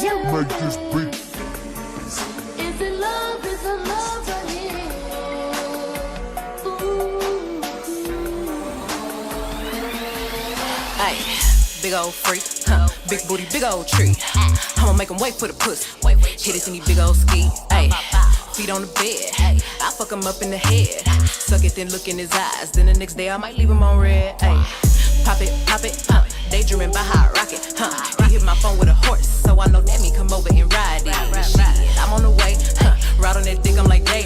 Make this beat. Is it love? Is it love right here? Ooh. Ay, big old freak, big booty, big old tree. I'ma make him wait for the pussy. Hit it in these big old ski. Ay, feet on the bed. I fuck him up in the head. Suck it, then look in his eyes. Then the next day I might leave him on red. Ay, pop it, daydreaming by how I rock it. He hit my phone with a horse, so I know that me come over and ride it. Shit, I'm on the way. Ride on that dick, I'm like, hey.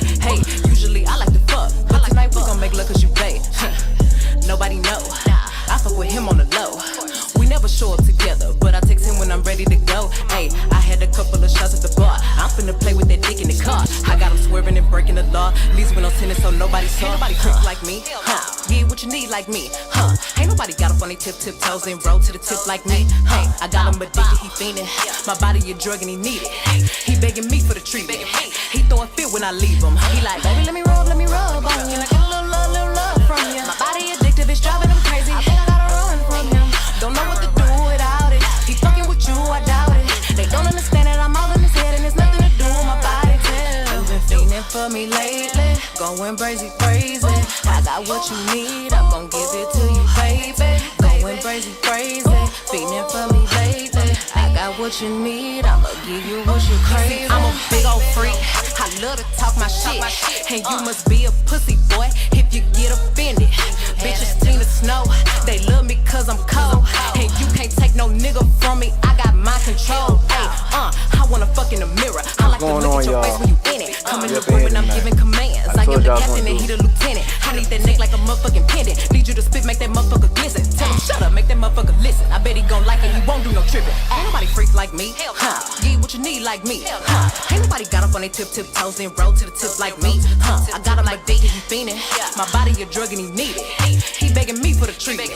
Usually I like to fuck, but tonight we gon' make love 'cause you pay. Nobody know. I fuck with him on the low. We never show up together, but I text him when I'm ready to go. Ayy, I had a couple of shots at the bar. I'm finna play with that dick in the car. I got him swerving and breaking the law. Least with no tennis, so nobody saw. Ain't nobody freak like me, Get what you need like me, Ain't nobody got up on they tiptoes and roll to the tip like me. Hey, I got him addicted, he fiending. My body a drug and he need it. He begging me for the treatment. He throw a fit when I leave him. He like, baby, let me rub on you. Like a little love from you. My body addictive, it's driving him crazy. I think I gotta run from him. Don't know what to do without it. He fucking with you, I doubt it. They don't understand that I'm all in his head and there's nothing to do with my body. You've been fiending for me lately, going crazy. I got what you need, I'm gon' give it to you, baby. Going crazy, fiending for me lately. I got what you need, I'ma give you what you crave. I'm a big old freak, I love to talk my shit. And you must be a pussy boy if you get offended. Bitches Tina Snow, they love me 'cause I'm cold. And you can't take no nigga from me, I got my control. Ay, I wanna fuck in the mirror, I like to look at your face when you in it. Come in the room and I'm giving commands, I am the captain and he the lieutenant. I need that neck like a motherfucking pendant. Need you to spit, make that motherfucker glisten. Tell him shut up, make that motherfucker listen. I bet he gon' like it, he won't do no tripping. Ain't nobody freak like me, Get what you need like me, Ain't nobody got up on they tiptoes and roll to the tip like me, I got him addicted, he fiending. My body a drug and he need it. He begging me for the treatment.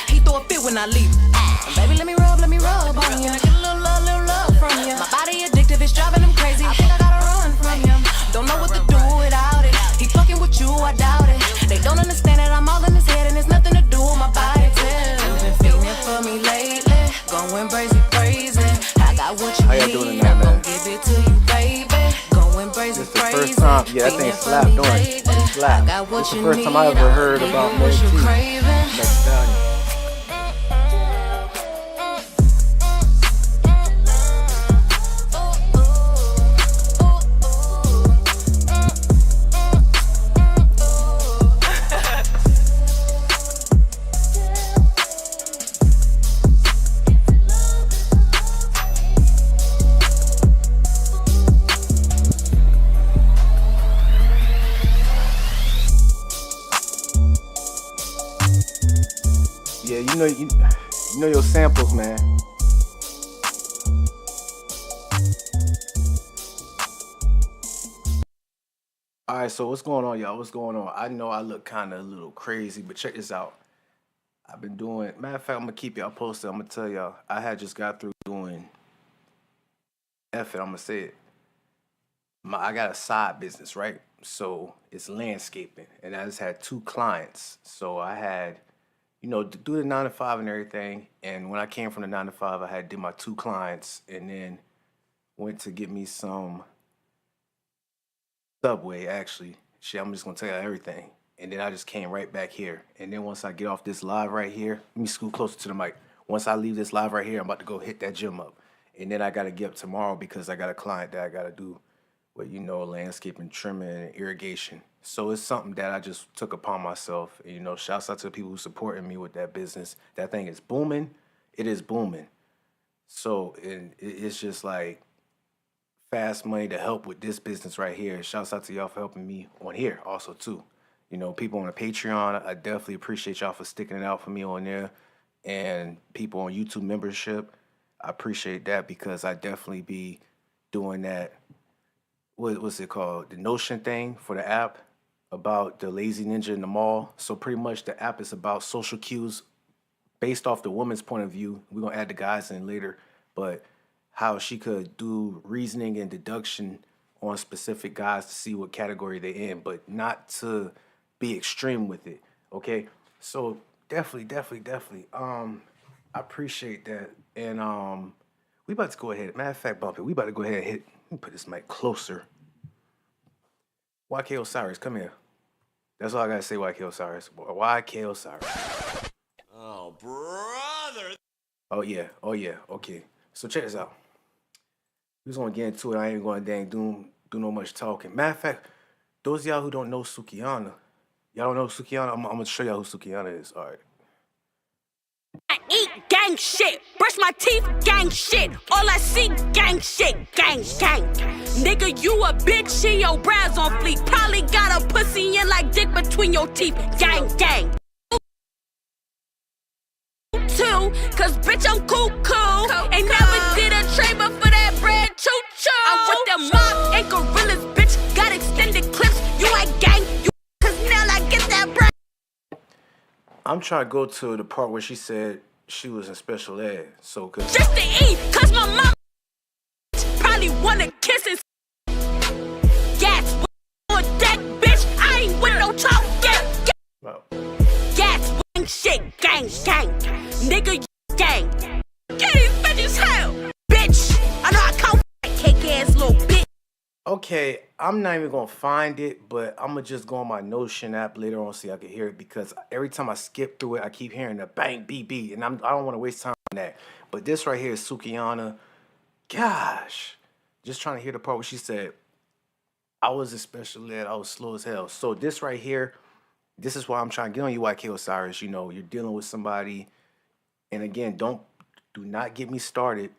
He throw a fit when I leave him. Baby, let me rub on you. Get a little love from you. My body addictive, it's driving him crazy. I think I gotta run from him. Don't know what to do without it. He fucking with you, I doubt it. They don't understand that I'm all in his head and there's nothing to do with my body. You've been feeling for me lately, going crazy. I got what you need, I'm gon' give it to you, baby. Going crazy. First time, yeah, that thing slapped, don't it? Slap. This is the first time I ever heard about Meg T. Meg Stallion. Yeah, you know your samples, man. All right, so what's going on, y'all? What's going on? I know I look kind of a little crazy, but check this out. I've been doing, matter of fact, I'm gonna keep y'all posted. I'm gonna tell y'all, I had just got through doing, F it, I'm gonna say it. I got a side business, right? So it's landscaping, and I just had 2 clients. So I had, to do the 9 to 5 and everything. And when I came from the 9 to 5, I had did my 2 clients and then went to get me some Subway, actually. Shit, I'm just gonna tell you everything. And then I just came right back here. And then once I get off this live right here, let me scoot closer to the mic. Once I leave this live right here, I'm about to go hit that gym up. And then I gotta get up tomorrow because I got a client that I gotta do with, landscaping, trimming, and irrigation. So it's something that I just took upon myself. Shouts out to the people who supporting me with that business. That thing is booming. It is booming. So it's just like fast money to help with this business right here. Shouts out to y'all for helping me on here also too. People on the Patreon, I definitely appreciate y'all for sticking it out for me on there. And people on YouTube membership, I appreciate that because I definitely be doing that. What's it called? The Notion thing for the app about the lazy ninja in the mall. So pretty much the app is about social cues based off the woman's point of view. We're going to add the guys in later, but how she could do reasoning and deduction on specific guys to see what category they're in, but not to be extreme with it. Okay. So definitely. I appreciate that. And We about to go ahead. Matter of fact, bump it. We about to go ahead and hit. Let me put this mic closer. YK Osiris, come here. That's all I gotta say, YK Osiris. YK Osiris. Oh, brother. Oh yeah. Oh yeah. Okay. So check this out. We just gonna get into it. I ain't gonna do no much talking. Matter of fact, those of y'all who don't know Sukiana, y'all don't know Sukiana. I'm gonna show y'all who Sukiana is. All right. I eat gang shit, brush my teeth, gang shit. All I see, gang shit, gang. Nigga, you a bitch and your bras on fleek. Probably got a pussy in like dick between your teeth, gang. Too, cause bitch I'm cool. Ain't never did a trade but for that bread, choo. I'm with the mob and gorillas, bitch. Got extended clips, you ain't gang, you cause now I get that bread. I'm trying to go to the part where she said she was in special ed. So, cause Just to eat, cause my mom probably wanna kiss and gas on deck, bitch. I ain't with no talk, wow. gas, shit, gang. Nigga, you gang. Get these bitches hell, bitch. I know I count that cake ass little bitch. Okay, I'm not even gonna find it, but I'm gonna just go on my Notion app later on so I can hear it because every time I skip through it, I keep hearing the bang, beep, and I don't want to waste time on that. But this right here is Sukiana. Gosh, just trying to hear the part where she said, "I was in special ed, I was slow as hell." So this right here, this is why I'm trying to get on you, YK Osiris. You know, you're dealing with somebody, and again, do not get me started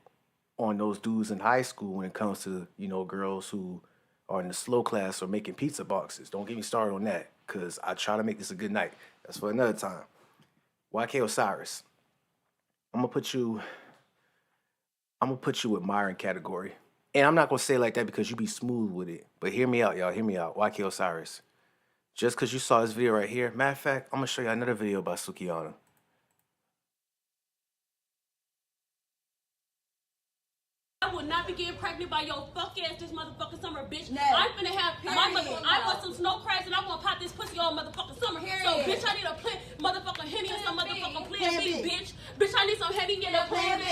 on those dudes in high school when it comes to, you know, girls who are in the slow class or making pizza boxes. Don't get me started on that because I try to make this a good night. That's for another time. YK Osiris, I'm gonna put you with Myron category. And I'm not gonna say it like that because you be smooth with it. But hear me out, y'all. Hear me out. YK Osiris. Just because you saw this video right here, matter of fact, I'm gonna show you another video about Sukiana. I will not be getting pregnant by your fuck ass this motherfucking summer, bitch. No. I'm finna have my I want some snow crabs and I'm gonna pop this pussy all motherfucking summer. Period. So bitch, I need a motherfucking Henny and some motherfucking plan B, B. bitch. Bitch, I need some Henny and a plan B.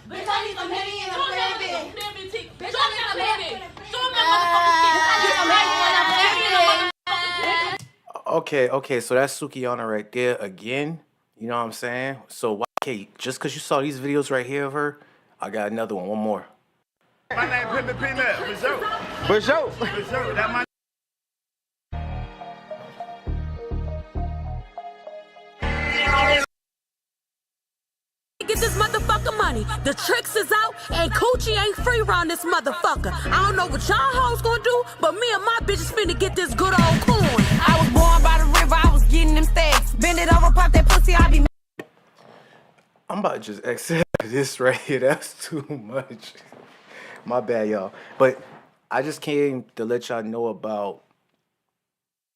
Bitch, I need some Henny and a plan B. Plan B. Show me Bitch, that plan B. Show me that motherfucking Okay, so that's Sukiana right there again. You know what I'm saying? So YK, just because you saw these videos right here of her, I got another one more. My name Pimpin' Peanut, for sure. For sure. For sure. That my get this motherfucking money. The tricks is out and coochie ain't free around this motherfucker. I don't know what y'all hoes gonna do, but me and my bitches finna get this good old coin. I was born by the river, I was getting them stacks. Bend it over, pop that pussy, I be. I'm about to just accept this right here. That's too much. My bad, y'all. But I just came to let y'all know about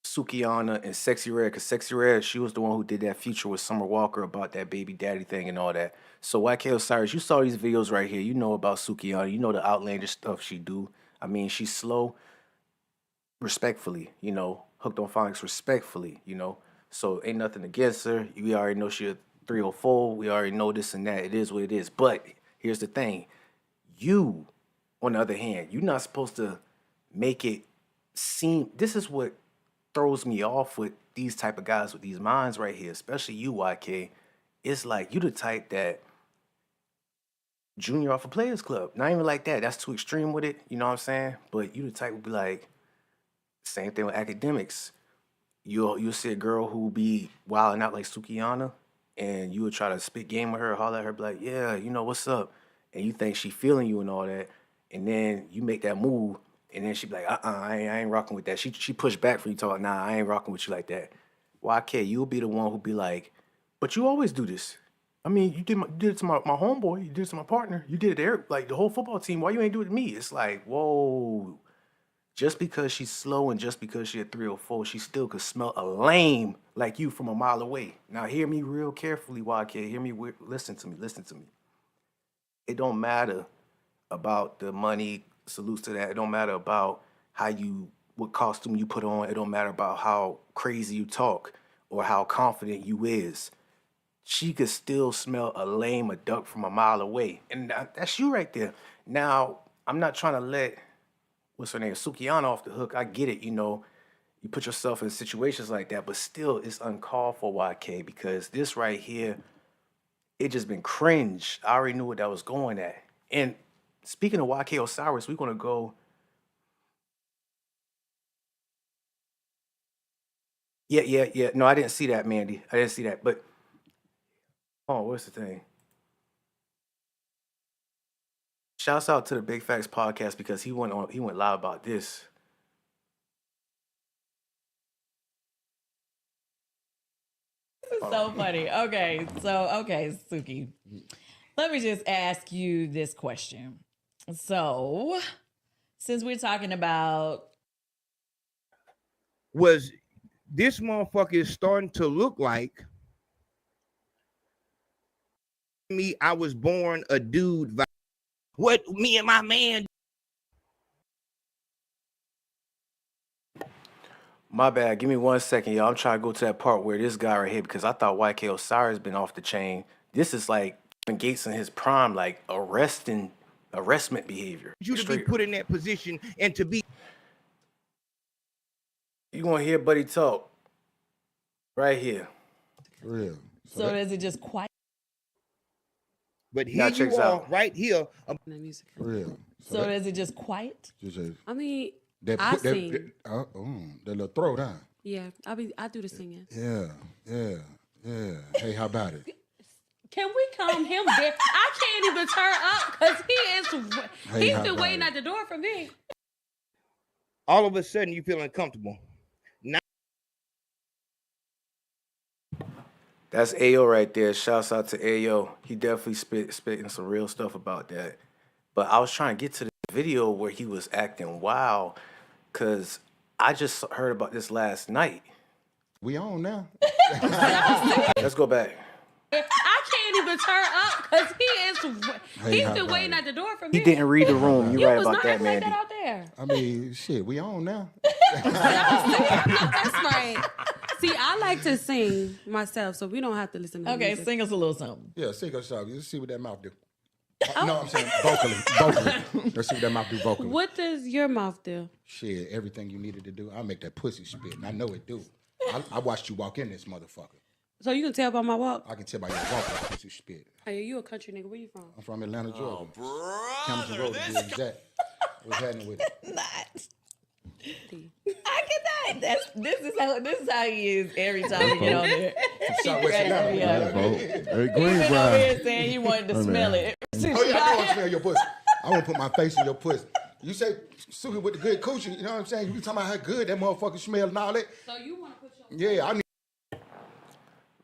Sukiana and Sexy Red, because Sexy Red, she was the one who did that feature with Summer Walker about that baby daddy thing and all that. So YK Osiris, you saw these videos right here. You know about Sukiana. You know the outlandish stuff she do. I mean, she's slow, respectfully, you know, hooked on phonics respectfully, you know. So ain't nothing against her. We already know she a 304. We already know this and that. It is what it is. But here's the thing. You, on the other hand, you're not supposed to make it seem, this is what throws me off with these type of guys with these minds right here, especially you, YK. It's like you the type that junior off a players club. Not even like that. That's too extreme with it. You know what I'm saying? But you the type would be like, same thing with academics. You'll see a girl who be wilding out like Sukiana, and you would try to spit game with her, holler at her, be like, yeah, you know, what's up? And you think she feeling you and all that, and then you make that move, and then she be like, I ain't rocking with that. She pushed back for you, talk, nah, I ain't rocking with you like that. YK, you'll be the one who be like, but you always do this. I mean, you did it to my homeboy, you did it to my partner, you did it there, like the whole football team. Why you ain't do it to me? It's like, whoa. Just because she's slow and just because she a 304, she still could smell a lame like you from a mile away. Now hear me real carefully, YK. Hear me, listen to me. It don't matter about the money, salutes to that. It don't matter about what costume you put on. It don't matter about how crazy you talk or how confident you is. she could still smell a lame a duck from a mile away. And that's you right there. Now, I'm not trying to let, what's her name, Sukiana off the hook. I get it, you know, you put yourself in situations like that, but still it's uncalled for, YK, because this right here, it just been cringe. I already knew what that was going at. And speaking of YK Osiris, we're gonna go. Yeah. No, I didn't see that, Mandy. I didn't see that. But oh, what's the thing? Shouts out to the Big Facts podcast because he went live about this. This is so funny. Okay, Suki. Let me just ask you this question. So, since we're talking about was this motherfucker is starting to look like me. I was born a dude. What me and my man. My bad. Give me 1 second, y'all. I'm trying to go to that part where this guy right here, because I thought YK Osiris been off the chain. This is like Kevin Gates in his prime, like arrestment behavior. You to be put in that position and to be. You gonna hear Buddy talk right here. For real. So is it just quiet? But here Now you checks are, out. right here. For real. So is it just quiet? I mean, that I put that, sing. that little throw down. Yeah, I do the singing. Yeah. Hey, how about it? Can we calm him down? I can't even turn up because he's been waiting at the door for me. All of a sudden, you feel uncomfortable. Now, That's Ayo right there. Shouts out to Ayo. He definitely spitting some real stuff about that. But I was trying to get to the video where he was acting wild, because I just heard about this last night. We on now. Let's go back. I can't even turn up because he's been waiting at the door for me. He didn't read the room. You're right was about not that, acting like Mandy. that out there. I mean, shit, we on now. That's right. See, I like to sing myself, so we don't have to listen to Okay, music. sing us a little something. Yeah, sing us out. Let's see what that mouth do. No, I'm saying vocally. Let's see what that mouth do vocally. What does your mouth do? Shit, everything you needed to do. I'll make that pussy spit, and I know it do. I watched you walk in this motherfucker. So you can tell by my walk? I can tell by your walk that pussy spit. Hey, you a country nigga. Where you from? I'm from Atlanta, Georgia. Oh, Campbellton brother, Road to be exact. What's happening with it? I get that. This is how he is every time we get on there. Southwest Atlanta. Hey, He's been over here saying he wanted to smell it. Oh, yeah, I want to smell your pussy. I want to put my face in your pussy. You say, Suki with the good coochie, you know what I'm saying? You be talking about how good that motherfucker smell and all that. So you want to put your... Yeah, I need.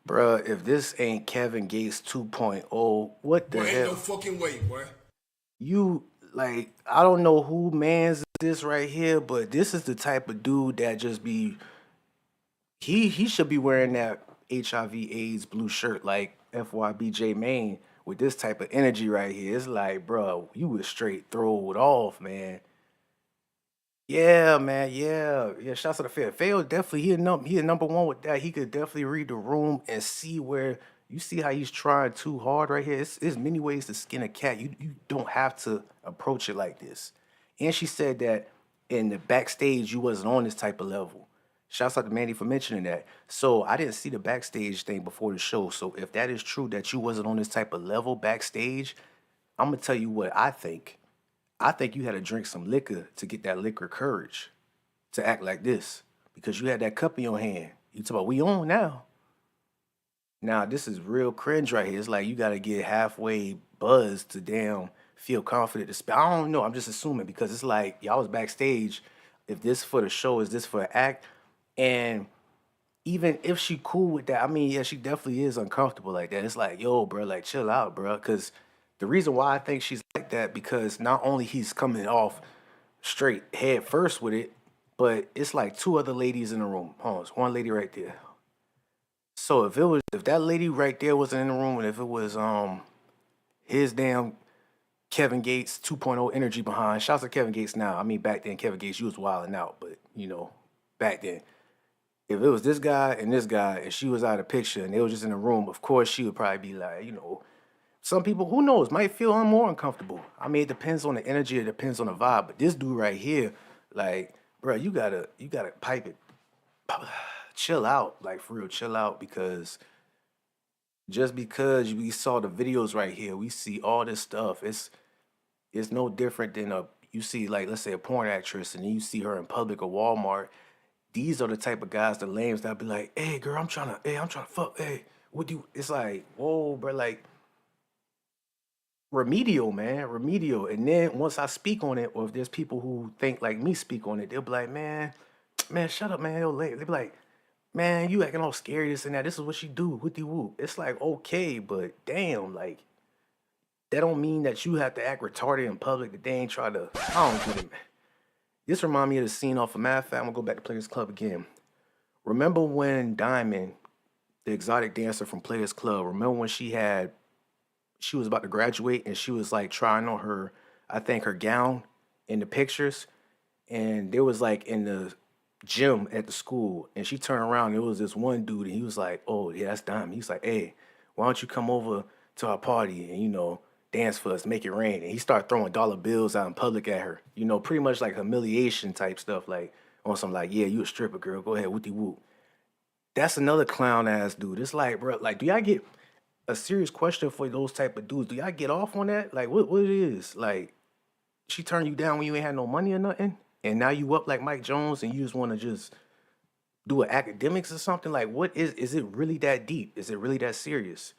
Bruh, if this ain't Kevin Gates 2.0, what the hell? Ain't no fucking way, boy. You, like, I don't know who mans this right here, but this is the type of dude that just be, he should be wearing that HIV AIDS blue shirt like FYBJ Maine with this type of energy right here. It's like, bro, you was straight throwed off, man. Yeah, man, yeah. Shouts to the Fair. Fail definitely, he a number one with that. He could definitely read the room and see where, you see how he's trying too hard right here. There's many ways to skin a cat. You don't have to approach it like this. And she said that in the backstage, you wasn't on this type of level. Shouts out to Mandy for mentioning that. So I didn't see the backstage thing before the show. So if that is true that you wasn't on this type of level backstage, I'm going to tell you what I think. I think you had to drink some liquor to get that liquor courage to act like this, because you had that cup in your hand. You talk about, we on now. Now, this is real cringe right here. It's like you got to get halfway buzzed to damn feel confident to speak. I don't know. I'm just assuming, because it's like y'all was backstage. If this for the show, is this for the act? And even if she cool with that, I mean, yeah, she definitely is uncomfortable like that. It's like, yo, bro, like chill out, bro. Because the reason why I think she's like that, because not only he's coming off straight head first with it, but it's like two other ladies in the room. Hold on, it's one lady right there. So if that lady right there wasn't in the room, and if it was his damn Kevin Gates 2.0 energy behind, shouts to Kevin Gates now. I mean, back then Kevin Gates, you was wilding out, but you know, back then. if it was this guy and she was out of the picture and they was just in the room, of course she would probably be like, you know, some people, who knows, might feel more uncomfortable. I mean, it depends on the energy, it depends on the vibe. But this dude right here, like, bro, you gotta pipe it, chill out, like for real, chill out, because just because we saw the videos right here, we see all this stuff. It's no different than you see, like, let's say a porn actress and then you see her in public or Walmart. These are the type of guys, the lames that be like, hey girl, I'm trying to fuck, hey, what do you, it's like, whoa, bro, like, remedial, man, remedial. And then once I speak on it, or if there's people who think like me speak on it, they'll be like, man, shut up, man. They be like, man, you acting all scary, this and that. This is what she do, whoopty whoop. It's like, okay, but damn, like, that don't mean that you have to act retarded in public, that they ain't try to, I don't get it, man. This remind me of the scene off of Mad Fact. I'm gonna go back to Players Club again. Remember when Diamond, the exotic dancer from Players Club, remember when she was about to graduate and she was like trying on her, I think her gown in the pictures, and there was like in the gym at the school, and she turned around and it was this one dude and he was like, oh yeah, that's Diamond. He's like, hey, why don't you come over to our party and, you know, dance for us, make it rain. And he started throwing dollar bills out in public at her, you know, pretty much like humiliation type stuff, like on some like, yeah, you a stripper, girl, go ahead, whoopty whoop. That's another clown ass dude. It's like, bro, like, do y'all get a serious question for those type of dudes? Do y'all get off on that? Like, what it is? Like, she turned you down when you ain't had no money or nothing, and now you up like Mike Jones and you just want to just do an academics or something? Like, what is it really that deep? Is it really that serious?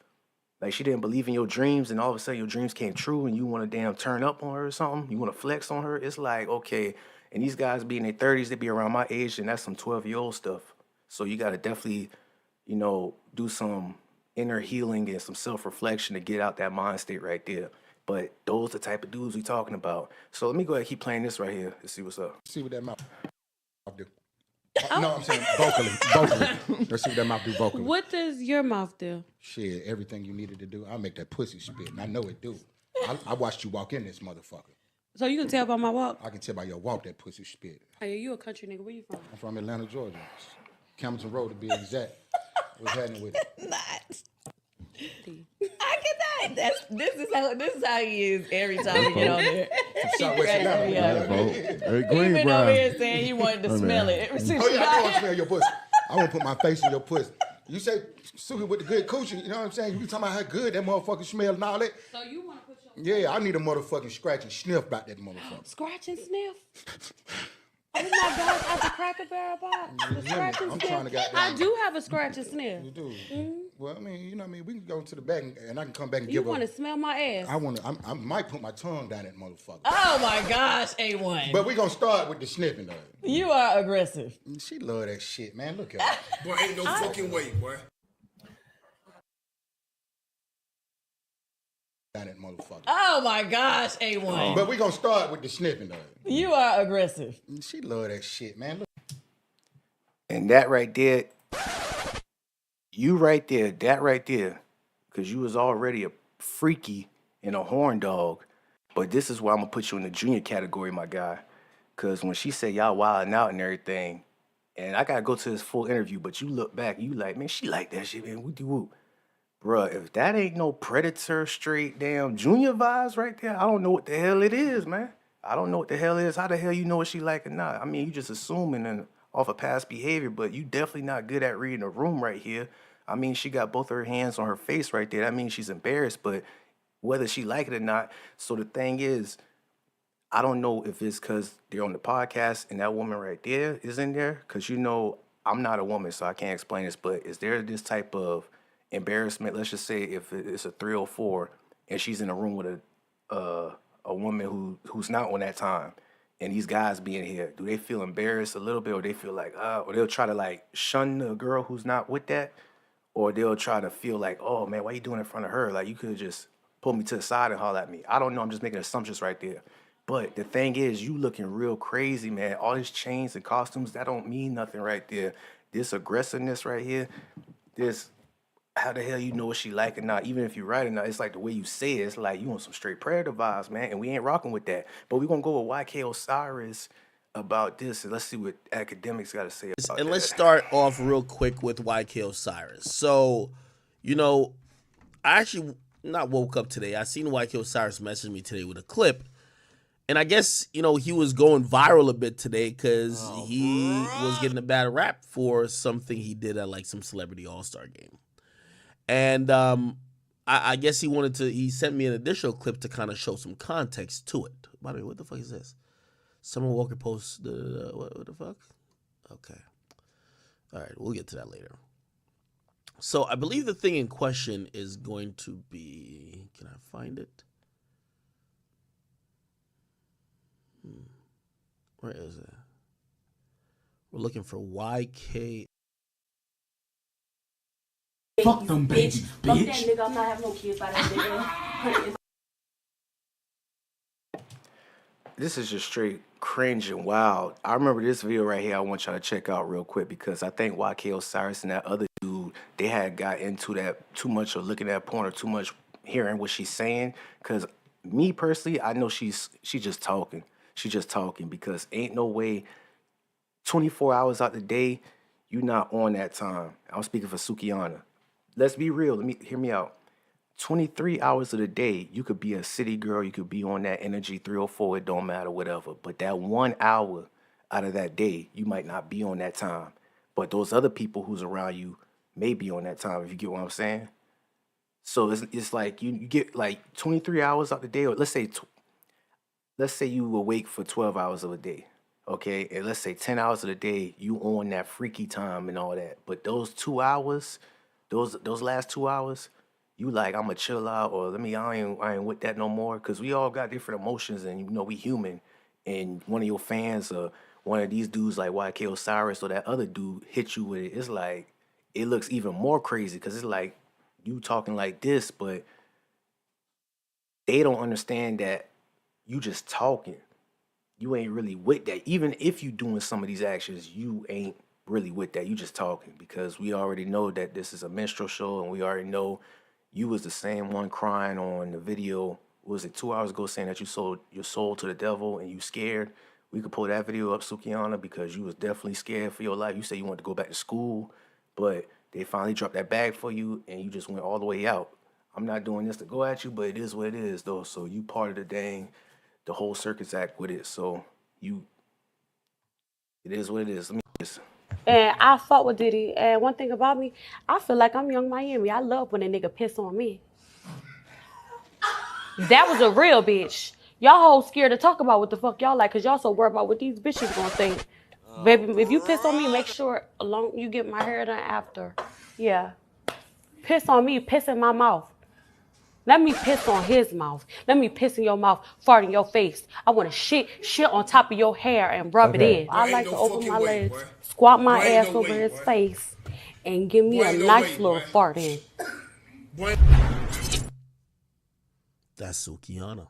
Like, she didn't believe in your dreams and all of a sudden your dreams came true and you want to damn turn up on her or something? You want to flex on her? It's like, okay, and these guys be in their 30s, they be around my age, and that's some 12-year-old stuff. So you got to definitely, you know, do some inner healing and some self-reflection to get out that mind state right there. But those the type of dudes we talking about. So let me go ahead and keep playing this right here and see what's up. See what that mouth do. No, I'm saying vocally. Let's see what that mouth do vocally. What does your mouth do? Shit, everything you needed to do. I'll make that pussy spit, and I know it do. I watched you walk in this motherfucker. So you can tell by my walk? I can tell by your walk that pussy spit. Hey, you a country nigga. Where you from? I'm from Atlanta, Georgia. Campbellton Road to be exact. What's happening with it? I cannot. This is how he is every time we get on there. Southwest Atlanta. Hey, He Green been Brown. over here saying he wanted to smell it. Ever since Oh you yeah, I got want to here. smell your pussy. I want to put my face in your pussy. You say Suki with the good coochie, you know what I'm saying? You talking about how good that motherfucker smell and all that? So you want to put your... Yeah, I need a motherfucking scratch and sniff about that motherfucker. Scratch and sniff? Oh my God, out the Cracker Barrel box. The scratch and I'm sniff. trying to goddamn... I do have a scratch and sniff. You do? Well, I mean, you know what I mean? We can go to the back and I can come back and You give her... want to smell my ass? I might put my tongue down that motherfucker. Oh my gosh, A1. But we gonna start with the sniffing though. You are aggressive. She love that shit, man. Look at her. Boy, ain't no fucking way, boy. Down that motherfucker. Oh my gosh, A1. But we gonna start with the sniffing though. You are aggressive. She love that shit, man. Look. And that right there, you right there, that right there, because you was already a freaky and a horn dog. But this is why I'm gonna put you in the junior category, my guy. Because when she said y'all wilding out and everything, and I gotta go to this full interview, but you look back, you like, man, she like that shit, man. Whoop whoop. Bruh, if that ain't no Predator straight damn junior vibes right there, I don't know what the hell it is, man. I don't know what the hell it is. How the hell you know what she like or not? I mean, you just assuming and off of past behavior, but you definitely not good at reading a room right here. I mean, she got both her hands on her face right there. That means she's embarrassed, but whether she like it or not. So the thing is, I don't know if it's because they're on the podcast and that woman right there is in there. Because, you know, I'm not a woman, so I can't explain this, but is there this type of embarrassment? Let's just say if it's a 304 and she's in a room with a woman who's not on that time, and these guys being here, do they feel embarrassed a little bit, or they feel like, or they'll try to like shun the girl who's not with that, or they'll try to feel like, oh man, why you doing it in front of her? Like, you could just pull me to the side and holler at me. I don't know. I'm just making assumptions right there. But the thing is, you looking real crazy, man. All these chains and costumes, that don't mean nothing right there. This aggressiveness right here, this, how the hell you know what she like or not? Even if you're right or not, it's like the way you say it. It's like you want some straight Predator vibes, man. And we ain't rocking with that. But we're going to go with YK Osiris. about this, and let's see what academics got to say about And that. let's start off real quick with YK Osiris. So, you know, I actually not woke up today. I seen YK Osiris message me today with a clip. And I guess, you know, he was going viral a bit today because he was getting a bad rap for something he did at like some celebrity all-star game. And I guess he sent me an additional clip to kind of show some context to it. By the way, what the fuck is this? Summer Walker posts what the fuck? Okay. All right, we'll get to that later. So I believe the thing in question is going to be, can I find it? Where is it? We're looking for YK. Fuck them babies, Fuck that bitch. nigga. I'm not having no kids by that nigga. This is just straight cringe and wild. I remember this video right here I want y'all to check out real quick because I think YK Osiris and that other dude, they had got into that too much or looking at porn or too much hearing what she's saying. Because me personally, I know she's just talking. She's just talking because ain't no way 24 hours out the day, you not on that time. I'm speaking for Sukiana. Let's be real. Hear me out. 23 hours of the day, you could be a city girl, you could be on that energy 304, it don't matter, whatever. But that 1 hour out of that day, you might not be on that time. But those other people who's around you may be on that time, if you get what I'm saying. So it's like you get like 23 hours out the day, or let's say you awake for 12 hours of a day. Okay, and let's say 10 hours of the day, you on that freaky time and all that. But those 2 hours, those last 2 hours, you like, I'ma chill out, or I ain't with that no more. Cause we all got different emotions and you know we human. And one of your fans or one of these dudes like YK Osiris or that other dude hit you with it, it's like it looks even more crazy because it's like you talking like this, but they don't understand that you just talking. You ain't really with that. Even if you doing some of these actions, you ain't really with that. You just talking because we already know that this is a minstrel show and we already know you was the same one crying on the video, was it 2 hours ago, saying that you sold your soul to the devil and you scared. We could pull that video up, Sukiana, because you was definitely scared for your life. You said you wanted to go back to school, but they finally dropped that bag for you and you just went all the way out. I'm not doing this to go at you, but it is what it is, though. So you part of the whole circus act with it. So it is what it is. Let me just... And I fought with Diddy. And one thing about me, I feel like I'm Young Miami. I love when a nigga piss on me. That was a real bitch. Y'all hoes scared to talk about what the fuck y'all like because y'all so worried about what these bitches gonna think. Baby, if you piss on me, make sure you get my hair done after. Yeah. Piss on me, piss in my mouth. Let me piss on his mouth. Let me piss in your mouth, fart in your face. I want to shit on top of your hair and rub it in. I like to open my legs, squat my ass over his face, and give me a nice little fart in. That's Sukiana.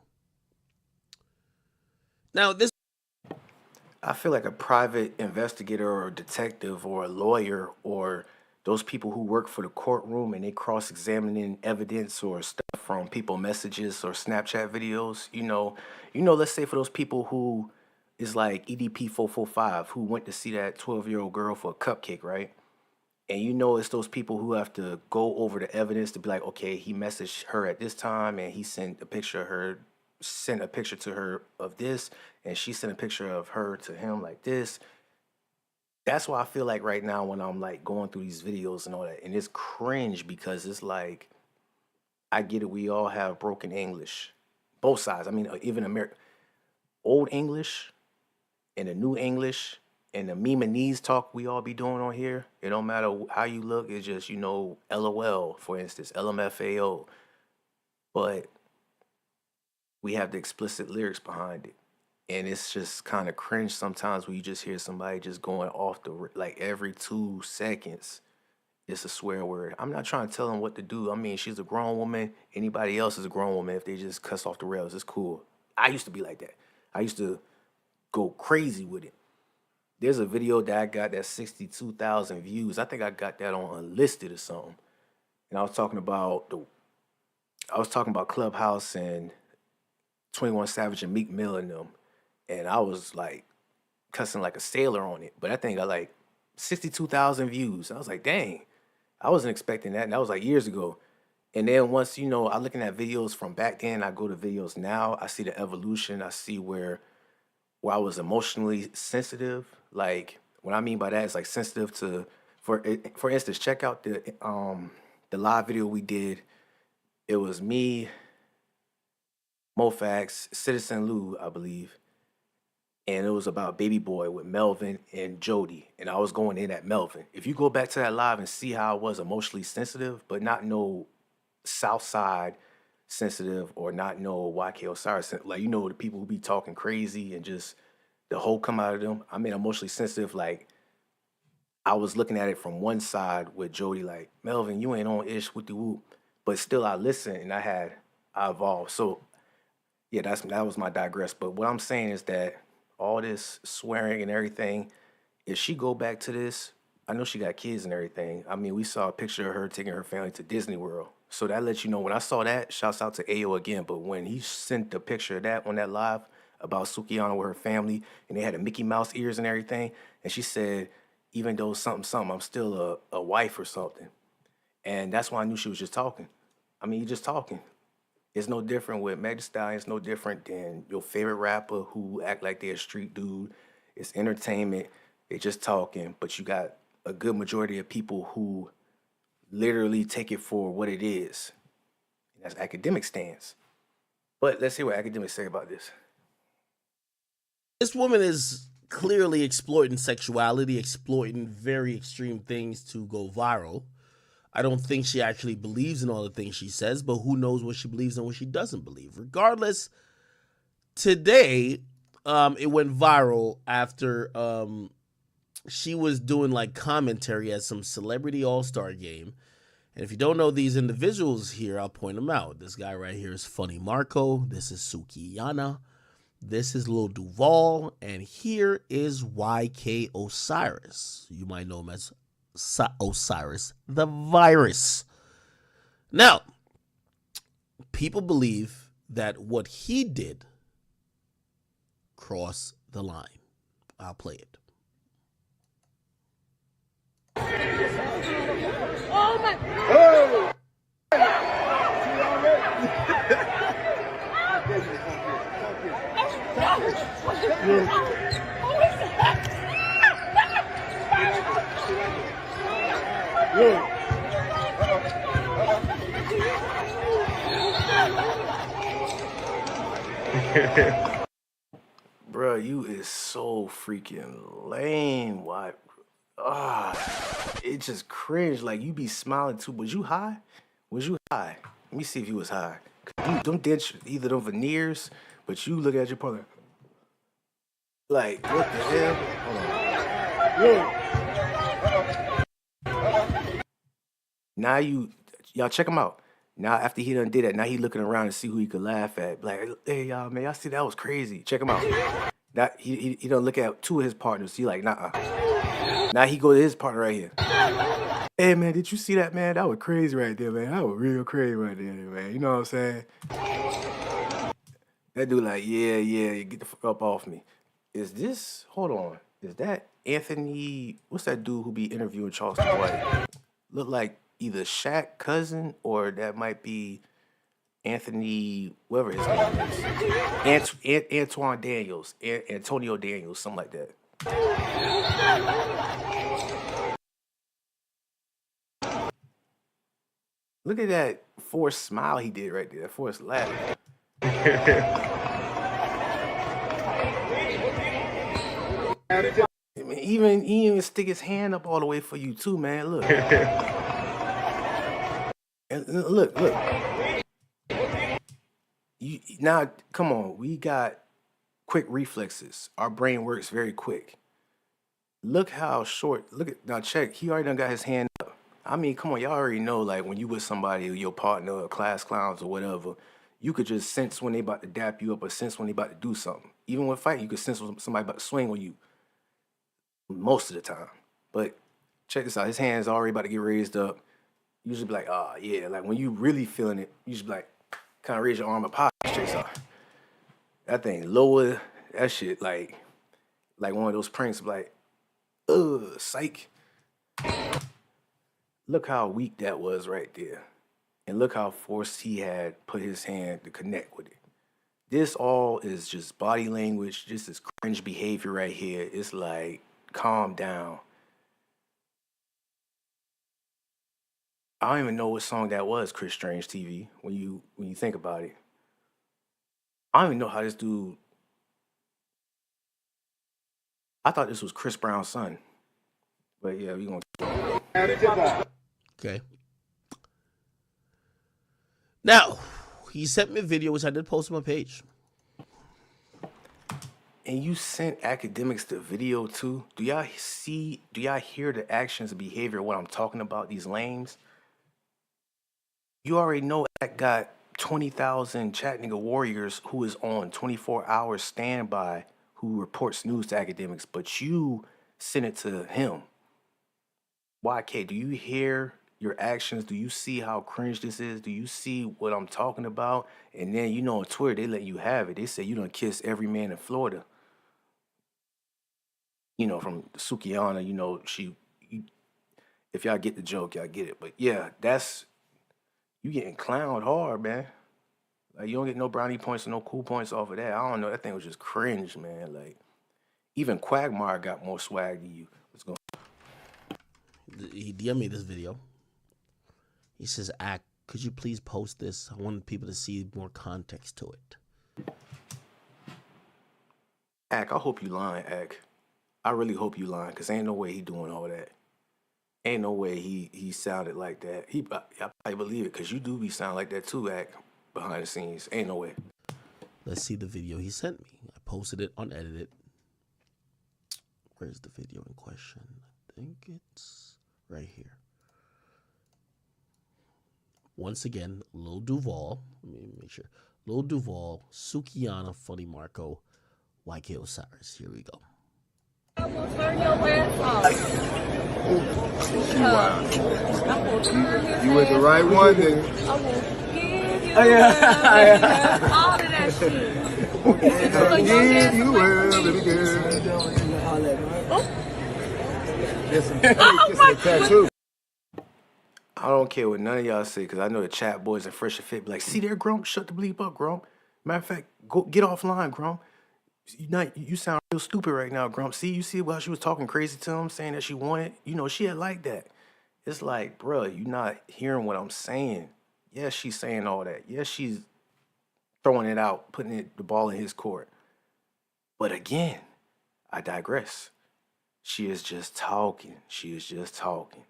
Now, I feel like a private investigator or a detective or a lawyer or those people who work for the courtroom and they cross-examining evidence or stuff from people messages or Snapchat videos, you know, let's say for those people who is like EDP 445 who went to see that 12-year-old girl for a cupcake, right? And you know it's those people who have to go over the evidence to be like, okay, he messaged her at this time and he sent a picture to her of this, and she sent a picture of her to him like this. That's why I feel like right now when I'm like going through these videos and all that, and it's cringe because it's like, I get it, we all have broken English. Both sides. I mean, even old English and the new English and the memeanese talk we all be doing on here. It don't matter how you look, it's just, LOL, for instance, LMFAO. But we have the explicit lyrics behind it. And it's just kind of cringe sometimes when you just hear somebody just going off like every 2 seconds, it's a swear word. I'm not trying to tell them what to do. I mean, she's a grown woman. Anybody else is a grown woman. If they just cuss off the rails, it's cool. I used to be like that. I used to go crazy with it. There's a video that I got that's 62,000 views. I think I got that on Unlisted or something. And I was talking about Clubhouse and 21 Savage and Meek Mill and them. And I was like cussing like a sailor on it, but that thing got like 62,000 views. I was like, dang, I wasn't expecting that, and that was like years ago. And then once, you know, I'm looking at videos from back then, I go to videos now, I see the evolution. I see where I was emotionally sensitive. Like, what I mean by that is like sensitive to, for instance, check out the live video we did. It was me, Mofax, Citizen Lou, I believe, and it was about Baby Boy with Melvin and Jody, and I was going in at Melvin. If you go back to that live and see how I was emotionally sensitive, but not no South Side sensitive or not no YK Osiris, like, you know, the people who be talking crazy and just the whole come out of them. I mean, emotionally sensitive, like, I was looking at it from one side with Jody, like, Melvin, you ain't on ish with the whoop, but still I listened and I evolved. So yeah, that was my digress. But what I'm saying is that all this swearing and everything, if she go back to this, I know she got kids and everything. I mean, we saw a picture of her taking her family to Disney World. So that lets you know, when I saw that, shouts out to Ayo again. But when he sent the picture of that on that live about Sukiana with her family, and they had the Mickey Mouse ears and everything, and she said, even though something, I'm still a wife or something. And that's why I knew she was just talking. I mean, you just talking. It's no different with Meg Thee Stallion. It's no different than your favorite rapper who act like they're a street dude. It's entertainment. They just talking. But you got a good majority of people who literally take it for what it is. And that's academic stance. But let's see what academics say about this. This woman is clearly exploiting sexuality, exploiting very extreme things to go viral. I don't think she actually believes in all the things she says, but who knows what she believes and what she doesn't believe. Regardless, today, it went viral after she was doing like commentary at some celebrity all-star game. And if you don't know these individuals here, I'll point them out. This guy right here is Funny Marco. This is Sukiana. This is Lil Duval. And here is YK Osiris. You might know him as Osiris the Virus. Now, people believe that what he did crossed the line. I'll play it. Oh my. Oh! Bruh, you is so freaking lame. Why? It just cringe. Like, you be smiling too. Was you high? Was you high? Let me see if you was high. You don't dent either them veneers, but you look at your partner. Like, what the hell? Hold on. Now y'all check him out. Now after he done did that, now he looking around to see who he could laugh at. Like, hey y'all, man, y'all see that was crazy. Check him out. That he don't look at two of his partners. He like, nah. Now he go to his partner right here. Hey man, did you see that, man? That was crazy right there, man. That was real crazy right there, man. You know what I'm saying? That dude like, yeah, get the fuck up off me. Is this, hold on, is that Anthony, what's that dude who be interviewing Charleston White? Look like either Shaq cousin or that might be Anthony, whatever his name is. Antoine Daniels, Antonio Daniels, something like that. Look at that forced smile he did right there, that forced laugh. I mean, he even stick his hand up all the way for you too, man. Look. And look. Now, come on, we got quick reflexes. Our brain works very quick. Look how short, now check, he already done got his hand up. I mean, come on, y'all already know, like, when you with somebody, your partner, or class clowns, or whatever, you could just sense when they about to dap you up or sense when they about to do something. Even when fighting, you could sense when somebody about to swing on you. Most of the time. But check this out, his hand's already about to get raised up. You should be like, oh, yeah, like, when you really feeling it, you should be like, kind of raise your arm up high, straight out. That thing lower, that shit, like, Like one of those pranks, like, psych. Look how weak that was right there. And look how forced he had put his hand to connect with it. This all is just body language. This is cringe behavior right here. It's like, calm down. I don't even know what song that was, Chris Strange TV, when you think about it. I don't even know how this dude. I thought this was Chris Brown's son. But yeah, we gonna. Okay. Now, he sent me a video, which I did post on my page. And you sent academics the video too? Do y'all hear the actions and behavior of what I'm talking about, these lames? You already know that got 20,000 chat nigga warriors who is on 24 hours standby who reports news to academics, but you sent it to him. YK, do you hear your actions? Do you see how cringe this is? Do you see what I'm talking about? And then, you know, on Twitter, they let you have it. They say you done kiss every man in Florida. You know, from Sukiana, you know, if y'all get the joke, y'all get it. But yeah, you getting clowned hard, man. Like, you don't get no brownie points or no cool points off of that. I don't know. That thing was just cringe, man. Like, even Quagmire got more swag than you. Let's go. He DM'd me this video. He says, Ack, could you please post this? I want people to see more context to it. Ack, I hope you lying, Ack. I really hope you lying, because ain't no way he doing all that. Ain't no way he sounded like that. I believe it, because you do be sounding like that too, Ack, behind the scenes. Ain't no way. Let's see the video he sent me. I posted it unedited. Where's the video in question? I think it's right here. Once again, Lil Duval. Let me make sure. Lil Duval, Sukiana, Funny Marco, YK Osiris. Here we go. Turn your ass off. You with the right one, then. I will give you all of that shit. Give you well, baby girl. Tattoo. I don't care what none of y'all say, because I know the chat boys and Fresh and Fit be like, see there, Grump? Shut the bleep up, Grump. Matter of fact, go get offline, Grump. You sound real stupid right now, Grump. You see while she was talking crazy to him, saying that she wanted, she had like that. It's like, bruh, you not hearing what I'm saying. Yes, she's saying all that. Yes, she's throwing it out, putting the ball in his court. But again, I digress. She is just talking. She is just talking.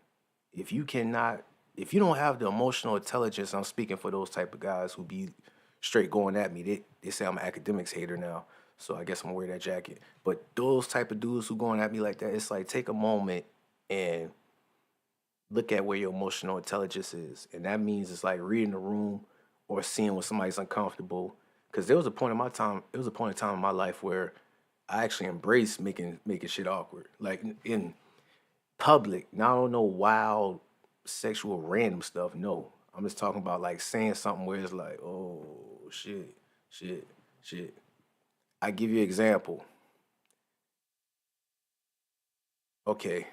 If you don't have the emotional intelligence, I'm speaking for those type of guys who be straight going at me. They say I'm an academics hater now. So I guess I'm gonna wear that jacket. But those type of dudes who going at me like that, it's like, take a moment and look at where your emotional intelligence is. And that means it's like reading the room or seeing when somebody's uncomfortable. Because there was a point in time in my life where I actually embraced making shit awkward. Like in public. Now I don't know wild sexual random stuff. No. I'm just talking about like saying something where it's like, oh shit. I give you an example. Okay.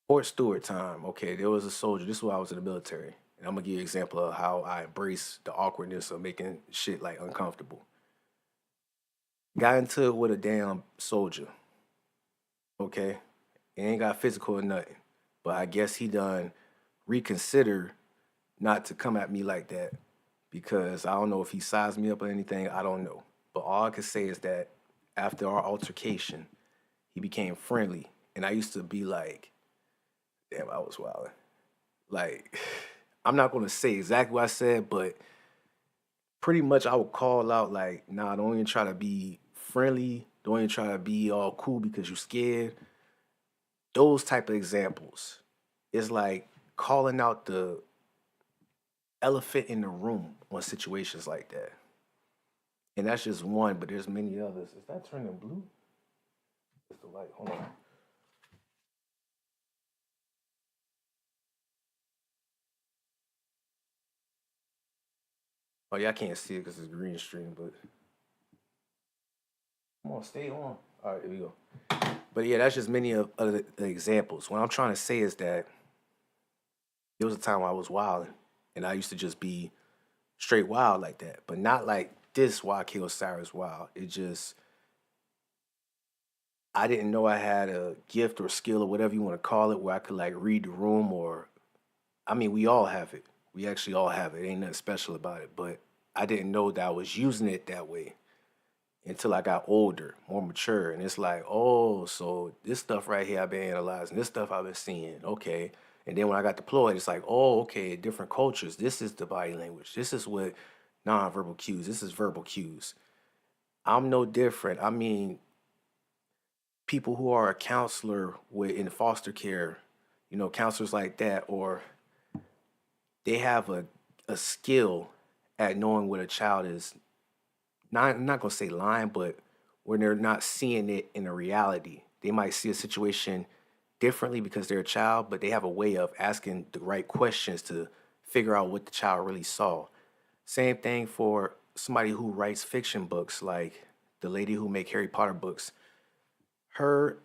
Fort Stewart time. Okay, there was a soldier. This is why I was in the military. And I'm going to give you an example of how I embrace the awkwardness of making shit like uncomfortable. Got into it with a damn soldier. Okay? It ain't got physical or nothing. But I guess he done reconsider not to come at me like that. Because I don't know if he sized me up or anything. I don't know. But all I can say is that after our altercation, he became friendly. And I used to be like, damn, I was wilding. Like, I'm not going to say exactly what I said, but pretty much I would call out like, nah, don't even try to be friendly. Don't even try to be all cool because you're scared. Those type of examples. It's like calling out the elephant in the room on situations like that. And that's just one, but there's many others. Is that turning blue? It's the light. Hold on. Oh, yeah, I can't see it because it's green screen, but Come on, stay on. All right, here we go. But yeah, that's just many of other examples. What I'm trying to say is that there was a time when I was wild, and I used to just be straight wild like that, but not like this YK Osiris wild. It just, I didn't know I had a gift or skill or whatever you want to call it, where I could like read the room, or, I mean, we all have it. We actually all have it. Ain't nothing special about it, but I didn't know that I was using it that way until I got older, more mature. And it's like, oh, so this stuff right here I've been analyzing, this stuff I've been seeing, okay. And then when I got deployed, it's like, oh, okay, different cultures. This is the body language. This is what nonverbal cues. This is verbal cues. I'm no different. I mean, people who are a counselor in foster care, you know, counselors like that, or they have a skill at knowing what a child is. I'm not gonna say lying, but when they're not seeing it in a reality, they might see a situation differently because they're a child, but they have a way of asking the right questions to figure out what the child really saw. Same thing for somebody who writes fiction books, like the lady who make Harry Potter books. Her,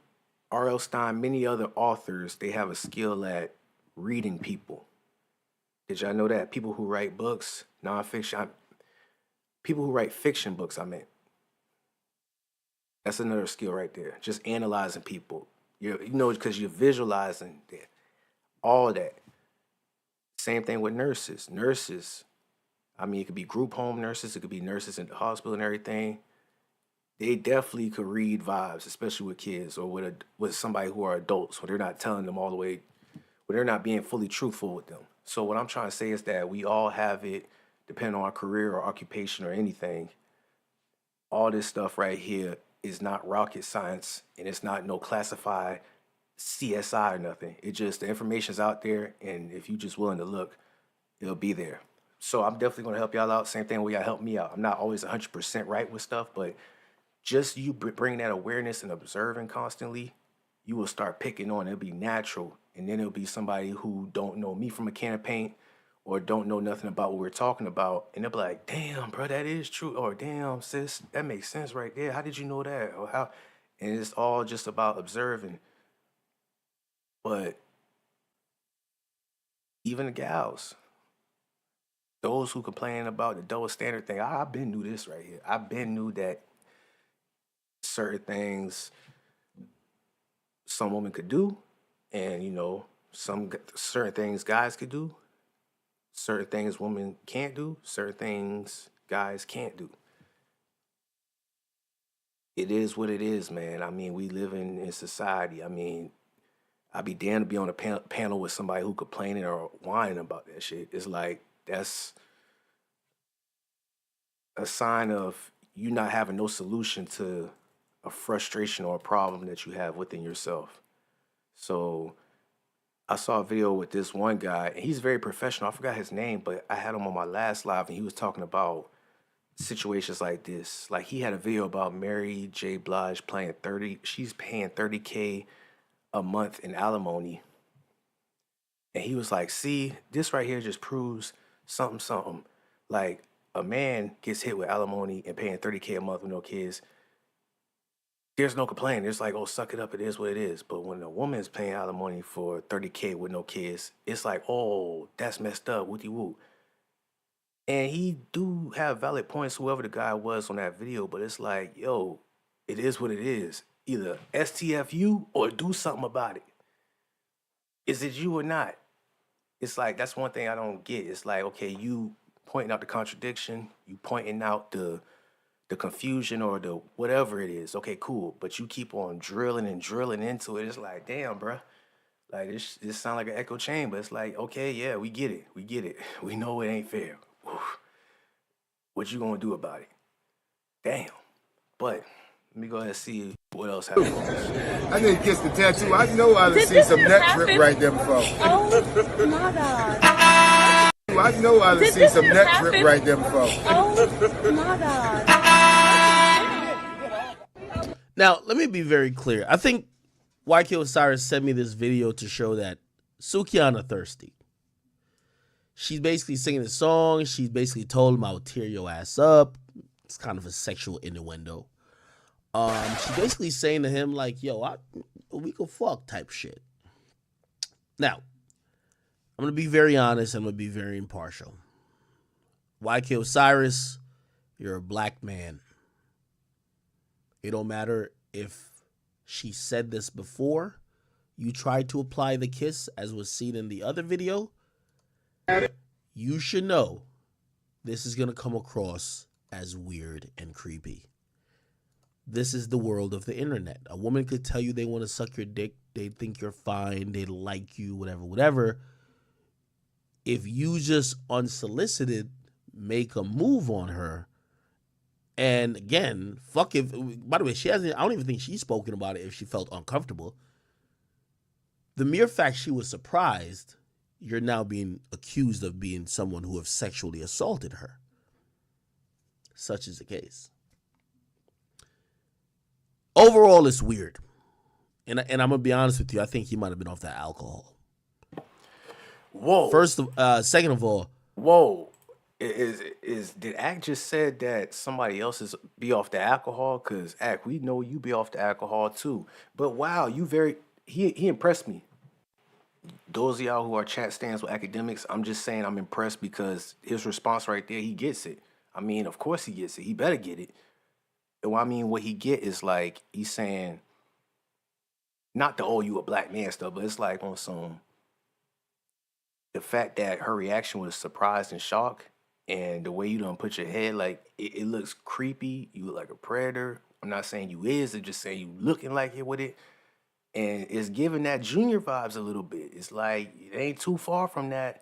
R.L. Stein, many other authors, they have a skill at reading people. Did y'all know that? People who write books, nonfiction, people who write fiction books, I meant. That's another skill right there. Just analyzing people. You know, because you're visualizing that, all that. Same thing with nurses. Nurses, I mean, it could be group home nurses. It could be nurses in the hospital and everything. They definitely could read vibes, especially with kids or with somebody who are adults, when they're not telling them all the way, when they're not being fully truthful with them. So what I'm trying to say is that we all have it, depending on our career or occupation or anything. All this stuff right here is not rocket science, and it's not no classified CSI or nothing. It just, the information's out there, and if you just willing to look, it'll be there. So I'm definitely going to help y'all out. Same thing where y'all help me out. I'm not always 100% right with stuff, but just you bring that awareness and observing constantly, you will start picking on it. It'll be natural, and then it'll be somebody who don't know me from a can of paint or don't know nothing about what we're talking about, and they'll be like, damn, bro, that is true, or damn, sis, that makes sense right there. How did you know that? Or how? And it's all just about observing. But even the gals, those who complain about the double standard thing, I've been knew this right here. I've been knew that certain things some women could do, and, you know, certain things guys could do, certain things women can't do, certain things guys can't do. It is what it is, man. I mean, we live in society. I mean, I'd be damned to be on a panel with somebody who complaining or whining about that shit. It's like, that's a sign of you not having no solution to a frustration or a problem that you have within yourself. So I saw a video with this one guy, and he's very professional. I forgot his name, but I had him on my last live, and he was talking about situations like this. Like, he had a video about Mary J. Blige she's paying $30K a month in alimony. And he was like, see, this right here just proves something. Like, a man gets hit with alimony and paying $30K a month with no kids. There's no complaining. It's like, oh, suck it up. It is what it is. But when a woman is paying alimony for $30K with no kids, it's like, oh, that's messed up. Wooty woo. And he do have valid points, whoever the guy was on that video. But it's like, yo, it is what it is. Either STF you or do something about it. Is it you or not? It's like, that's one thing I don't get. It's like, okay, you pointing out the contradiction, you pointing out the confusion or the whatever it is. Okay, cool. But you keep on drilling into it. It's like, damn, bro. Like, this sound like an echo chamber. It's like, okay, yeah, we get it. We know it ain't fair. Oof. What you gonna do about it? Damn. But let me go ahead and see what else happened. I need to kiss the tattoo. I know I done seen some neck drip right there before. Oh my God. I know I done seen some neck drip right there before. Oh my God. Now, let me be very clear. I think YK Osiris sent me this video to show that Sukiana thirsty. She's basically singing the song. She's basically told him, I'll tear your ass up. It's kind of a sexual innuendo. She basically saying to him like, "Yo, we could fuck" type shit. Now, I'm gonna be very honest. I'm gonna be very impartial. YK Osiris, you're a black man. It don't matter if she said this before. You tried to apply the kiss, as was seen in the other video. You should know this is gonna come across as weird and creepy. This is the world of the internet. A woman could tell you they want to suck your dick. They think you're fine. They like you, whatever. If you just unsolicited make a move on her, and again, fuck if, by the way, she hasn't, I don't even think she's spoken about it if she felt uncomfortable. The mere fact she was surprised, you're now being accused of being someone who have sexually assaulted her. Such is the case. Overall, it's weird. And I'm going to be honest with you, I think he might have been off that alcohol. Whoa. Second of all. Whoa. Did Ack just said that somebody else is be off the alcohol? Because Ack, we know you be off the alcohol too. But wow, he impressed me. Those of y'all who are chat stands with academics, I'm just saying I'm impressed because his response right there, he gets it. I mean, of course he gets it. He better get it. And I mean, what he get is like, he's saying, not the, oh, you a black man stuff, but it's like on some, the fact that her reaction was surprised and shocked, and the way you done put your head, like, it looks creepy. You look like a predator. I'm not saying you is, I'm just saying you looking like it with it. And it's giving that Junior vibes a little bit. It's like, it ain't too far from that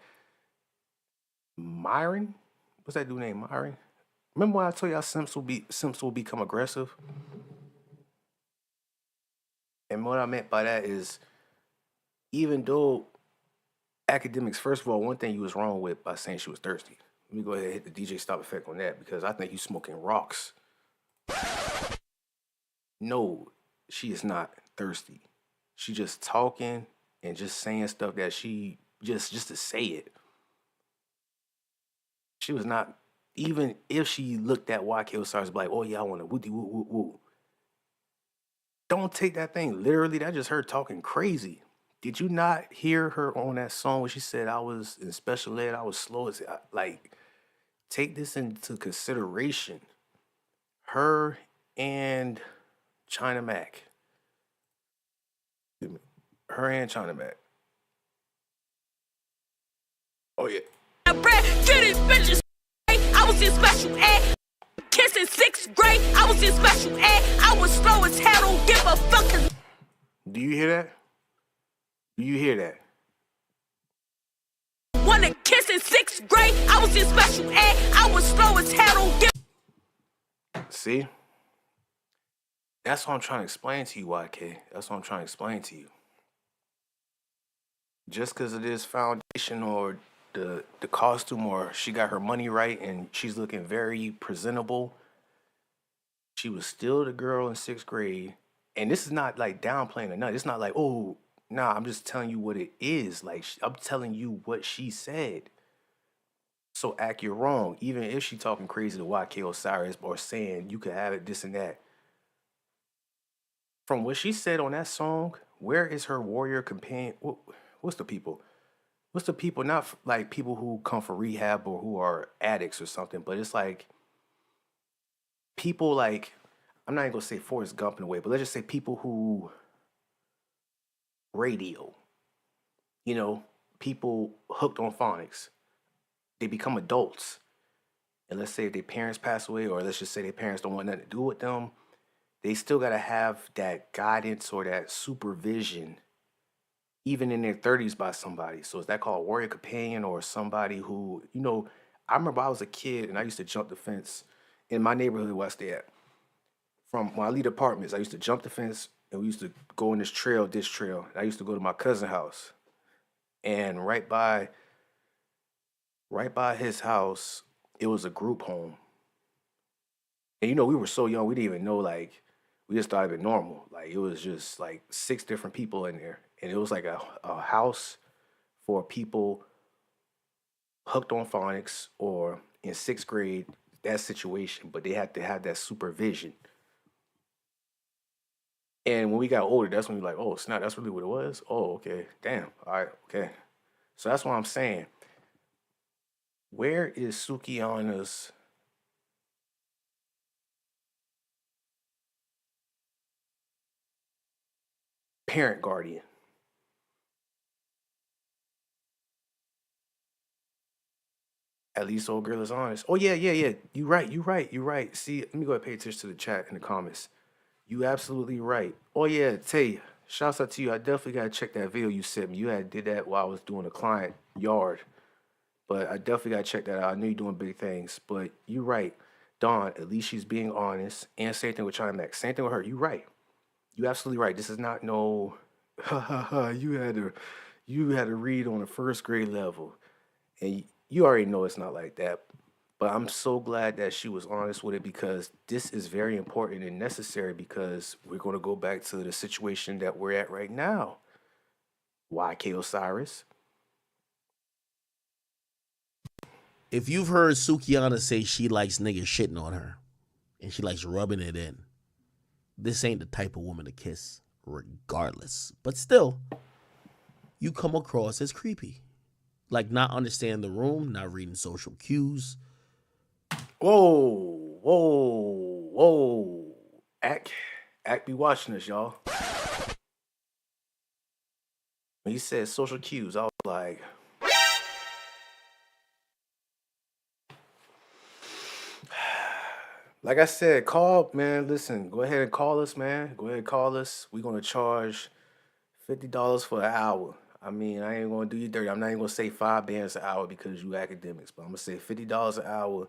Myron. What's that dude named Myron? Remember when I told y'all Simps will become aggressive? And what I meant by that is, even though academics, first of all, one thing you was wrong with by saying she was thirsty. Let me go ahead and hit the DJ stop effect on that because I think you smoking rocks. No, she is not thirsty. She just talking and just saying stuff that she just to say it. She was not, even if she looked at YK Osiris like, oh yeah, I want to woo woo woo. Don't take that thing literally. That just her talking crazy. Did you not hear her on that song when she said I was in special ed, I was slow as like, take this into consideration. Her and China Mac. Her and China Mac. Oh yeah. I was in special ed. Kiss in 6th grade. I was in special ed. I was slow as hell. Don't give a fuck. Do you hear that? Do you hear that? Wanna kiss in 6th grade. I was in special ed. I was slow as hell. Don't give. See? That's what I'm trying to explain to you, YK. That's what I'm trying to explain to you. Just because it is foundation or the costume or she got her money right and she's looking very presentable, she was still the girl in 6th grade. And this is not like downplaying or nothing. It's not like, oh, nah, I'm just telling you what it is. Like, I'm telling you what she said. So Ack, you're wrong. Even if she talking crazy to YK Osiris or saying you could have it, this and that. From what she said on that song, where is her warrior companion? What's the people? What's the people? Not like people who come for rehab or who are addicts or something, but it's like people like, I'm not even gonna say Forrest Gump in a way, but let's just say people who radio, you know, people hooked on phonics. They become adults. And let's say if their parents pass away, or let's just say their parents don't want nothing to do with them, they still gotta have that guidance or that supervision even in their 30s by somebody. So is that called a warrior companion or somebody who, you know, I remember I was a kid and I used to jump the fence in my neighborhood where I stay at. From when I leave apartments, I used to jump the fence and we used to go on this trail. And I used to go to my cousin's house. And right by his house, it was a group home. And you know, we were so young, we didn't even know, like, we just thought it was normal. Like, it was just like 6 different people in there. And it was like a house for people hooked on phonics or in 6th grade, that situation. But they had to have that supervision. And when we got older, that's when we like, oh snap, that's really what it was. Oh, okay, damn, all right, okay. So that's what I'm saying. Where is Sukiana's parent guardian? At least old girl is honest. Oh yeah, yeah, yeah. You right, you right, you right. See, let me go ahead and pay attention to the chat in the comments. You absolutely right. Oh yeah, Tay, shouts out to you. I definitely gotta check that video you sent me. You had did that while I was doing a client yard. But I definitely gotta check that out. I know you're doing big things. But you're right. Dawn, at least she's being honest. And same thing with China Max. Same thing with her. You're right. You absolutely right. This is not no you had to read on a first grade level. And you already know it's not like that. But I'm so glad that she was honest with it because this is very important and necessary because we're going to go back to the situation that we're at right now. YK Osiris. If you've heard Sukiana say she likes niggas shitting on her and she likes rubbing it in, this ain't the type of woman to kiss, regardless. But still, you come across as creepy. Like not understanding the room, not reading social cues. Whoa, whoa, whoa. Act be watching this, y'all. When he said social cues, I was like I said, call, man. Listen, go ahead and call us, man. Go ahead and call us. We're gonna charge $50 for an hour. I mean, I ain't gonna do you dirty. I'm not even gonna say 5 bands an hour because you academics, but I'm gonna say $50 an hour,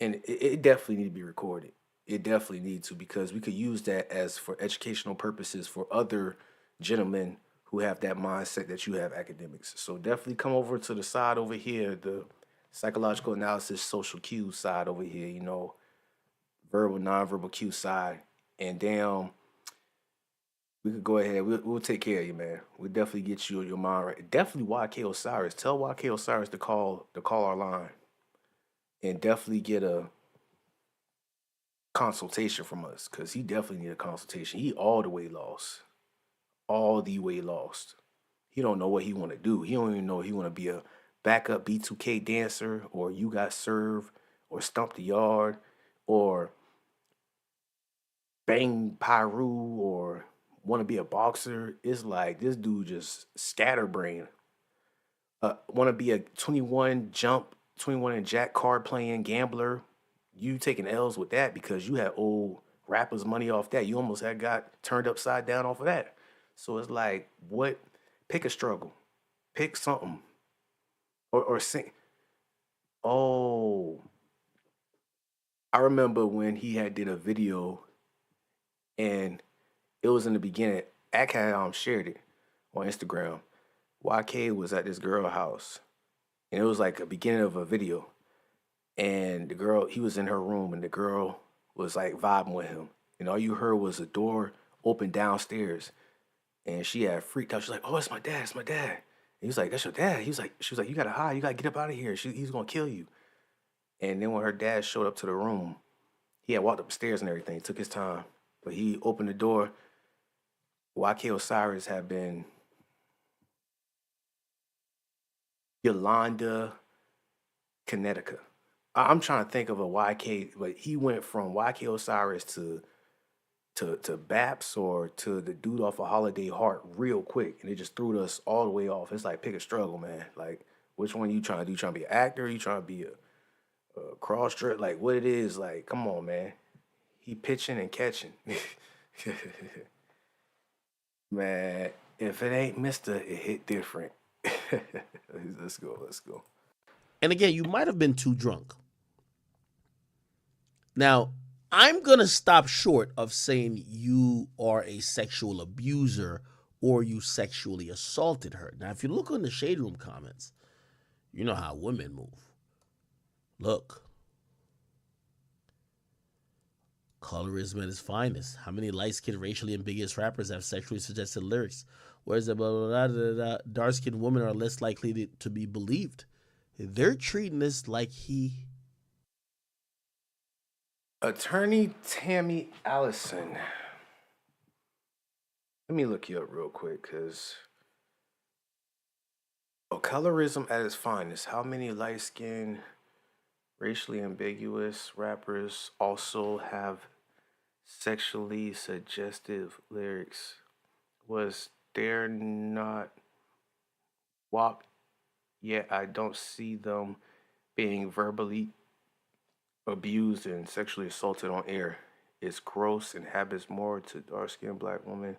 and it definitely need to be recorded. It definitely needs to because we could use that as for educational purposes for other gentlemen who have that mindset that you have academics. So definitely come over to the side over here, the psychological analysis, social cues side over here. You know, verbal, nonverbal cue side, and damn. We could go ahead. We'll take care of you, man. We'll definitely get you your mind right. Definitely YK Osiris. Tell YK Osiris to call our line and definitely get a consultation from us because he definitely need a consultation. He all the way lost. All the way lost. He don't know what he want to do. He don't even know he want to be a backup B2K dancer or you got served or stomp the yard or bang Pyru or want to be a boxer. It's like this dude just scatterbrain. Want to be a 21 jump, 21 and jack card playing gambler. You taking L's with that because you had old rappers money off that. You almost had got turned upside down off of that. So it's like, what? Pick a struggle. Pick something. Or sing. Oh. I remember when he had did a video and it was in the beginning. Ak had shared it on Instagram. YK was at this girl house, and it was like a beginning of a video. And the girl, he was in her room, and the girl was like vibing with him. And all you heard was a door open downstairs, and she had freaked out. She's like, "Oh, it's my dad! It's my dad!" And he was like, "That's your dad." She was like, "You gotta hide. You gotta get up out of here. He's gonna kill you." And then when her dad showed up to the room, he had walked upstairs and everything. It took his time, but he opened the door. YK Osiris had been Yolanda, Connecticut. I'm trying to think of a YK, but he went from YK Osiris to Baps or to the dude off of Holiday Heart real quick, and it just threw us all the way off. It's like pick a struggle, man. Like which one you trying to do? You trying to be an actor? You trying to be a cross dress? Like what it is? Like come on, man. He pitching and catching. Man, if it ain't Mister, it hit different. Let's go. And again, you might have been too drunk. Now, I'm going to stop short of saying you are a sexual abuser or you sexually assaulted her. Now, if you look on the Shade Room comments, you know how women move. Look. Colorism at its finest. How many light-skinned, racially ambiguous rappers have sexually suggested lyrics? Whereas the dark-skinned women are less likely to be believed. They're treating this like Attorney Tammy Allison. Let me look you up real quick, cause colorism at its finest. How many light-skinned, racially ambiguous rappers also have sexually suggestive lyrics? Was there not WAP? Yet I don't see them being verbally abused and sexually assaulted on air. It's gross and happens more to dark-skinned black women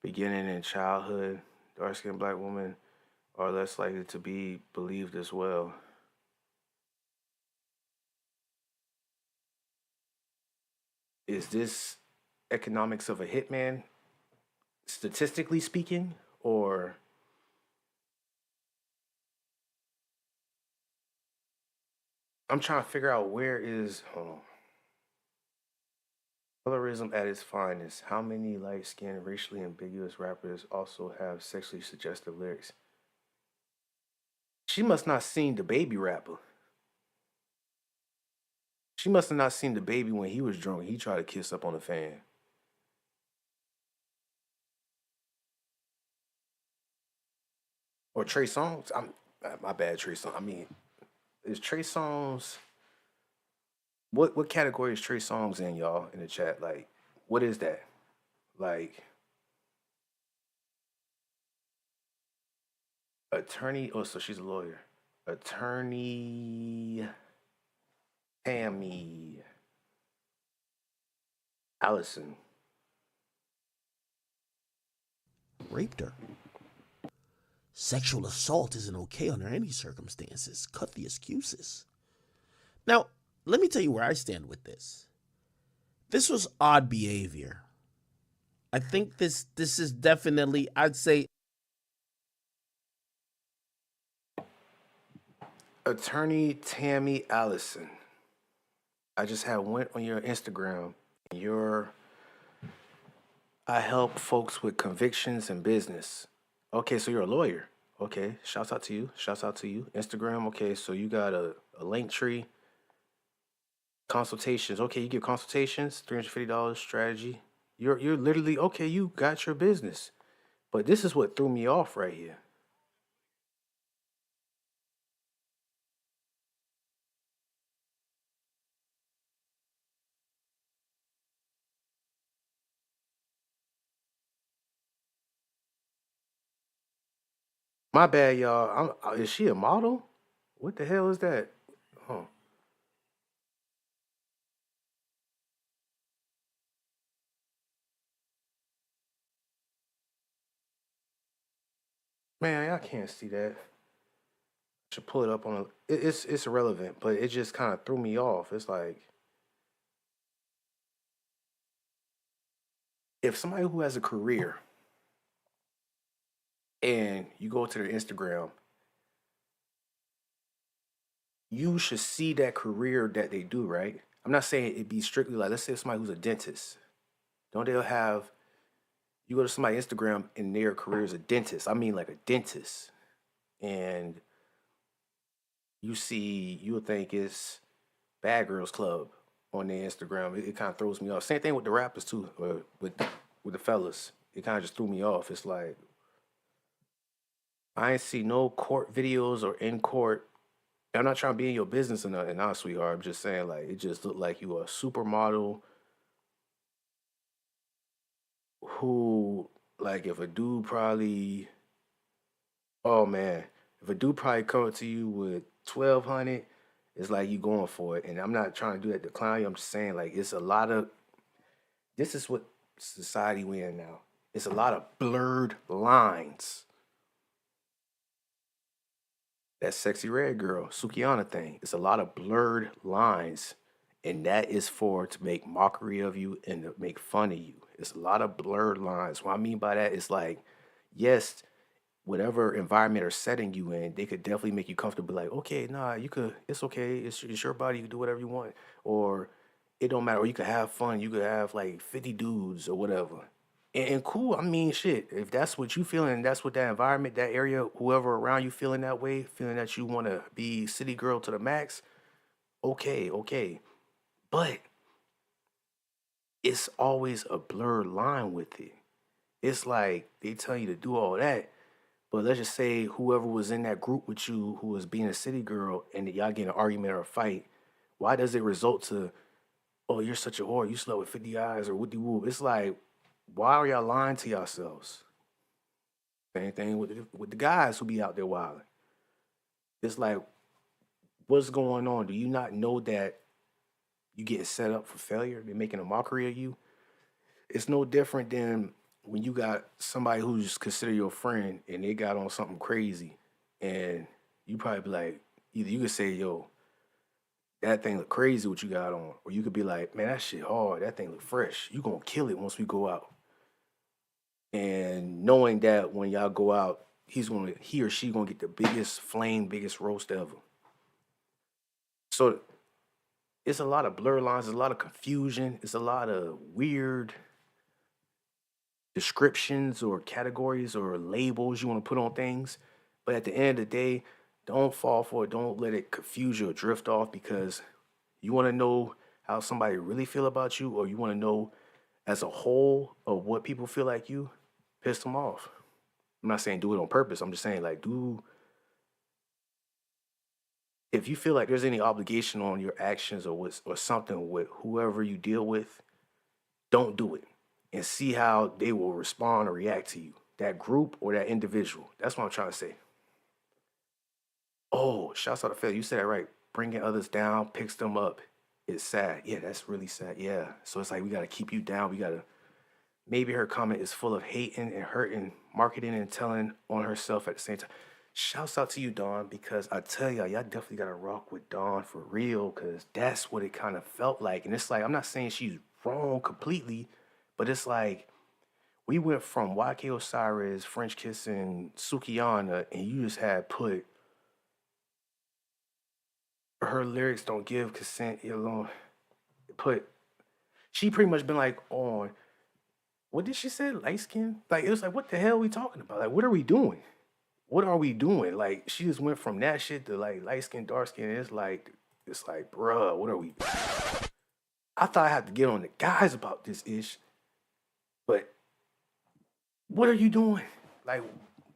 beginning in childhood. Dark-skinned black women are less likely to be believed as well. Is this economics of a hitman, statistically speaking, or I'm trying to figure out where is hold on. Colorism at its finest. How many light-skinned, racially ambiguous rappers also have sexually suggestive lyrics? She must not seen the baby rapper. She must have not seen the baby when he was drunk. He tried to kiss up on the fan. Or Trey Songz. My bad, Trey Songz. I mean, is Trey Songz? What category is Trey Songz in, y'all, in the chat? Like, what is that? Like, attorney. Oh, so she's a lawyer. Attorney Tammy Allison. Raped her. Sexual assault isn't okay under any circumstances. Cut the excuses. Now, let me tell you where I stand with this. This was odd behavior. I think this is definitely, I'd say, Attorney Tammy Allison. I just went on your Instagram. I help folks with convictions in business. Okay, so you're a lawyer. Okay, shouts out to you. Shouts out to you. Instagram. Okay, so you got a link tree. Consultations. Okay, you give consultations. $350 strategy. You're literally okay. You got your business, but this is what threw me off right here. My bad, y'all. Is she a model? What the hell is that? Huh. Man, I can't see that. I should pull it up on a. It's irrelevant, but it just kind of threw me off. It's like if somebody who has a career and you go to their Instagram, you should see that career that they do, right? I'm not saying it be strictly like, let's say somebody who's a dentist. Don't they have, you go to somebody's Instagram and their career is a dentist. I mean like a dentist. And you would think it's Bad Girls Club on their Instagram. It kind of throws me off. Same thing with the rappers too, or with the fellas. It kind of just threw me off. It's like, I ain't see no court videos or in court. I'm not trying to be in your business or nothing, nah, sweetheart. I'm just saying, like, it just looked like you were a supermodel who, like, if a dude probably, oh man, if a dude probably coming to you with 1,200, it's like you going for it. And I'm not trying to do that to clown you. I'm just saying, like, it's a lot of, this is what society we're in now. It's a lot of blurred lines. That sexy red girl, Sukiana thing. It's a lot of blurred lines. And that is to make mockery of you and to make fun of you. It's a lot of blurred lines. What I mean by that is like, yes, whatever environment or setting you in, they could definitely make you comfortable. Like, okay, nah, you could, it's okay. It's your body. You can do whatever you want. Or it don't matter. Or you could have fun. You could have like 50 dudes or whatever. And cool, I mean, shit. If that's what you feeling, and that's what that environment, that area, whoever around you feeling that way, feeling that you want to be city girl to the max, okay. But it's always a blurred line with it. it's like they tell you to do all that. But let's just say whoever was in that group with you who was being a city girl and y'all get in an argument or a fight, why does it result to, oh, you're such a whore, you slept with 50 guys or woody woo? It's like, why are y'all lying to yourselves? Same thing with the guys who be out there wilding. It's like, what's going on? Do you not know that you getting set up for failure? They're making a mockery of you. It's no different than when you got somebody who's considered your friend and they got on something crazy, and you probably be like, either you could say, yo, that thing look crazy what you got on, or you could be like, man, that shit hard, that thing look fresh. You gonna kill it once we go out. And knowing that when y'all go out, he or she gonna get the biggest flame, biggest roast ever. So it's a lot of blur lines, there's a lot of confusion, it's a lot of weird descriptions or categories or labels you want to put on things. But at the end of the day, don't fall for it. Don't let it confuse you or drift off, because you want to know how somebody really feel about you, or you want to know as a whole of what people feel like you, piss them off. I'm not saying do it on purpose. I'm just saying, like, if you feel like there's any obligation on your actions or something with whoever you deal with, don't do it. And see how they will respond or react to you, that group or that individual. That's what I'm trying to say. Oh, shouts out to Phil. You said that right. Bringing others down picks them up. It's sad. Yeah, that's really sad. Yeah. So it's like we got to keep you down. We got to. Maybe her comment is full of hating and hurting, marketing and telling on herself at the same time. Shouts out to you, Dawn, because I tell y'all definitely got to rock with Dawn for real, because that's what it kind of felt like. And it's like, I'm not saying she's wrong completely, but it's like we went from YK Osiris, French kissing Sukiana, and you just had put her lyrics don't give consent alone. She pretty much been like on, what did she say? Light skin? Like, it was like, what the hell are we talking about? Like, what are we doing? What are we doing? Like, she just went from that shit to like light skin, dark skin. It's like, bruh, what are we? I thought I had to get on the guys about this ish. But what are you doing? Like,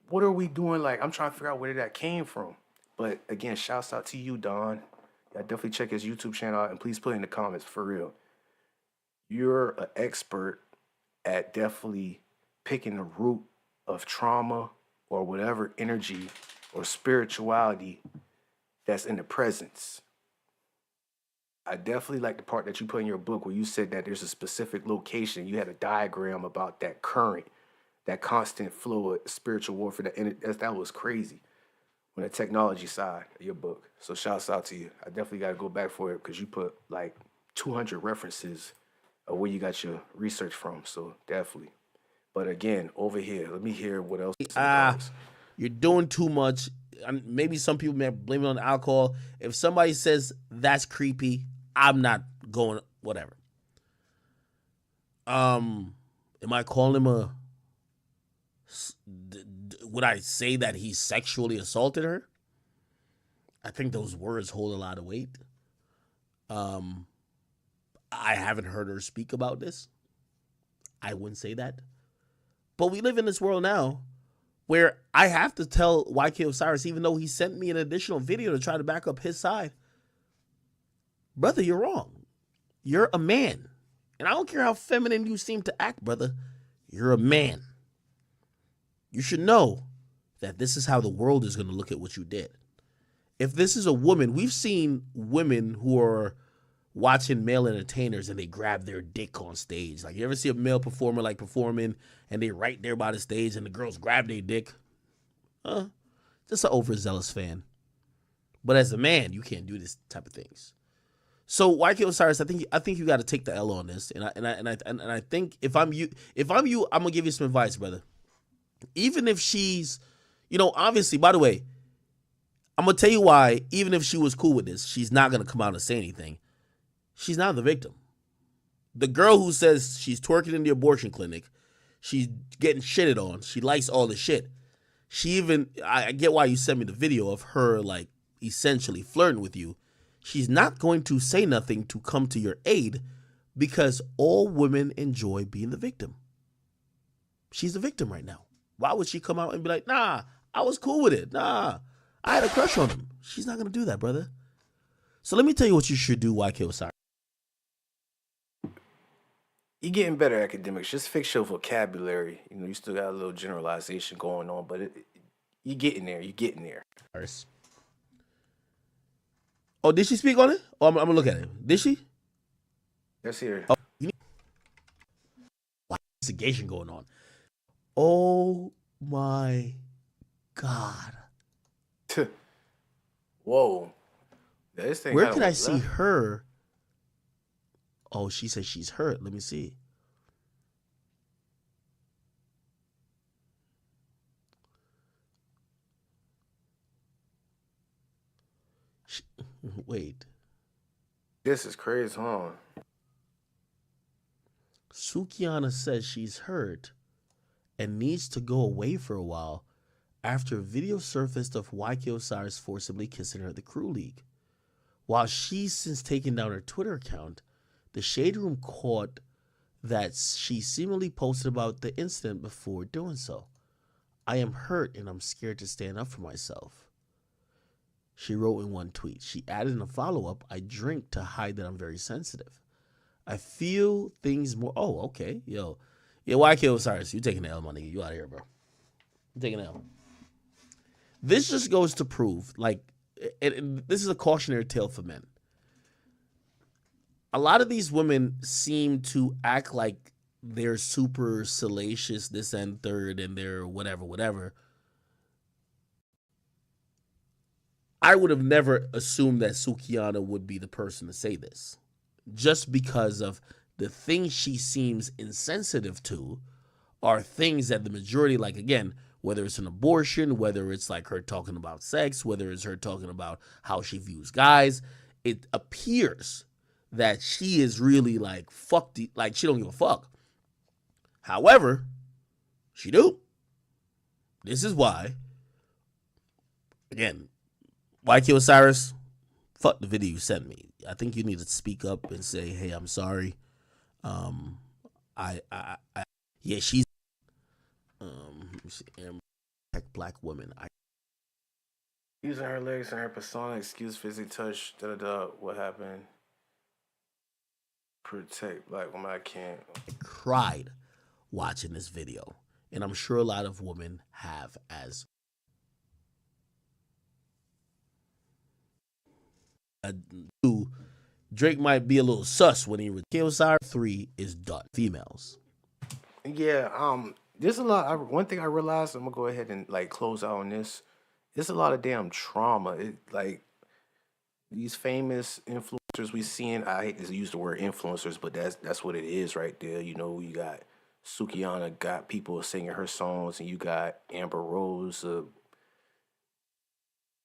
what are we doing? Like, I'm trying to figure out where that came from. But again, shouts out to you, Don. Yeah, definitely check his YouTube channel out, and please put in the comments for real. You're an expert at definitely picking the root of trauma or whatever energy or spirituality that's in the presence. I definitely like the part that you put in your book where you said that there's a specific location. You had a diagram about that current, that constant flow of spiritual warfare. That was crazy on the technology side of your book. So shouts out to you. I definitely got to go back for it because you put like 200 references of where you got your research from. So definitely. But again, over here, let me hear what else. You're doing too much. Maybe some people may blame it on the alcohol. If somebody says that's creepy, I'm not going, whatever. Am I calling him would I say that he sexually assaulted her? I think those words hold a lot of weight. I haven't heard her speak about this. I wouldn't say that. But we live in this world now where I have to tell YK Osiris, even though he sent me an additional video to try to back up his side, brother, you're wrong. You're a man. And I don't care how feminine you seem to act, brother. You're a man. You should know that this is how the world is going to look at what you did. If this is a woman, we've seen women who are watching male entertainers and they grab their dick on stage. Like, you ever see a male performer like performing and they right there by the stage and the girls grab their dick? Just an overzealous fan. But as a man, you can't do this type of things. So YK Osiris, I think you got to take the L on this. And I think if I'm you, I'm gonna give you some advice, brother. Even if she's, obviously, by the way, I'm gonna tell you why. Even if she was cool with this, she's not gonna come out and say anything. She's not the victim. The girl who says she's twerking in the abortion clinic, she's getting shitted on. She likes all the shit. I get why you sent me the video of her, like, essentially flirting with you. She's not going to say nothing to come to your aid because all women enjoy being the victim. She's a victim right now. Why would she come out and be like, nah, I was cool with it. Nah, I had a crush on him. She's not going to do that, brother. So let me tell you what you should do, YK Osiris. You're getting better at academics. Just fix your vocabulary. You still got a little generalization going on, but you're getting there. You're getting there. Oh, did she speak on it? Oh, I'm going to look at it. Did she? Let's hear it. Oh, investigation going on. Oh my God. Whoa. This thing Where could I see her? Oh, she says she's hurt. Let me see. Wait. This is crazy, huh? Sukiana says she's hurt and needs to go away for a while after a video surfaced of YK Osiris forcibly kissing her at the Crew League. While she's since taken down her Twitter account, the Shade Room caught that she seemingly posted about the incident before doing so. I am hurt and I'm scared to stand up for myself. She wrote in one tweet. She added in a follow-up, I drink to hide that I'm very sensitive. I feel things more. Oh, okay. Yo. Yeah, YK Osiris, you taking the L, my nigga. You out of here, bro. You taking the L. This just goes to prove, like, this is a cautionary tale for men. A lot of these women seem to act like they're super salacious, this and third, and they're whatever. I would have never assumed that Sukiana would be the person to say this. Just because of the things she seems insensitive to are things that the majority, like, again, whether it's an abortion, whether it's like her talking about sex, whether it's her talking about how she views guys, it appears that she is really like, like she don't give a fuck. However, she do. This is why, again, YK Osiris, fuck the video you sent me. I think you need to speak up and say, hey, I'm sorry. Yeah, she's black woman. Using her legs and her persona, excuse physical touch, what happened? Protect black woman, I can't. I cried watching this video, and I'm sure a lot of women have as Drake might be a little sus when he kills our 3 is done. Females. Yeah, there's a lot. One thing I realized, I'm gonna go ahead and like close out on this. There's a lot of damn trauma. Like these famous influencers we seeing. I hate to use the word influencers, but that's what it is right there. You got Sukiana got people singing her songs, and you got Amber Rose.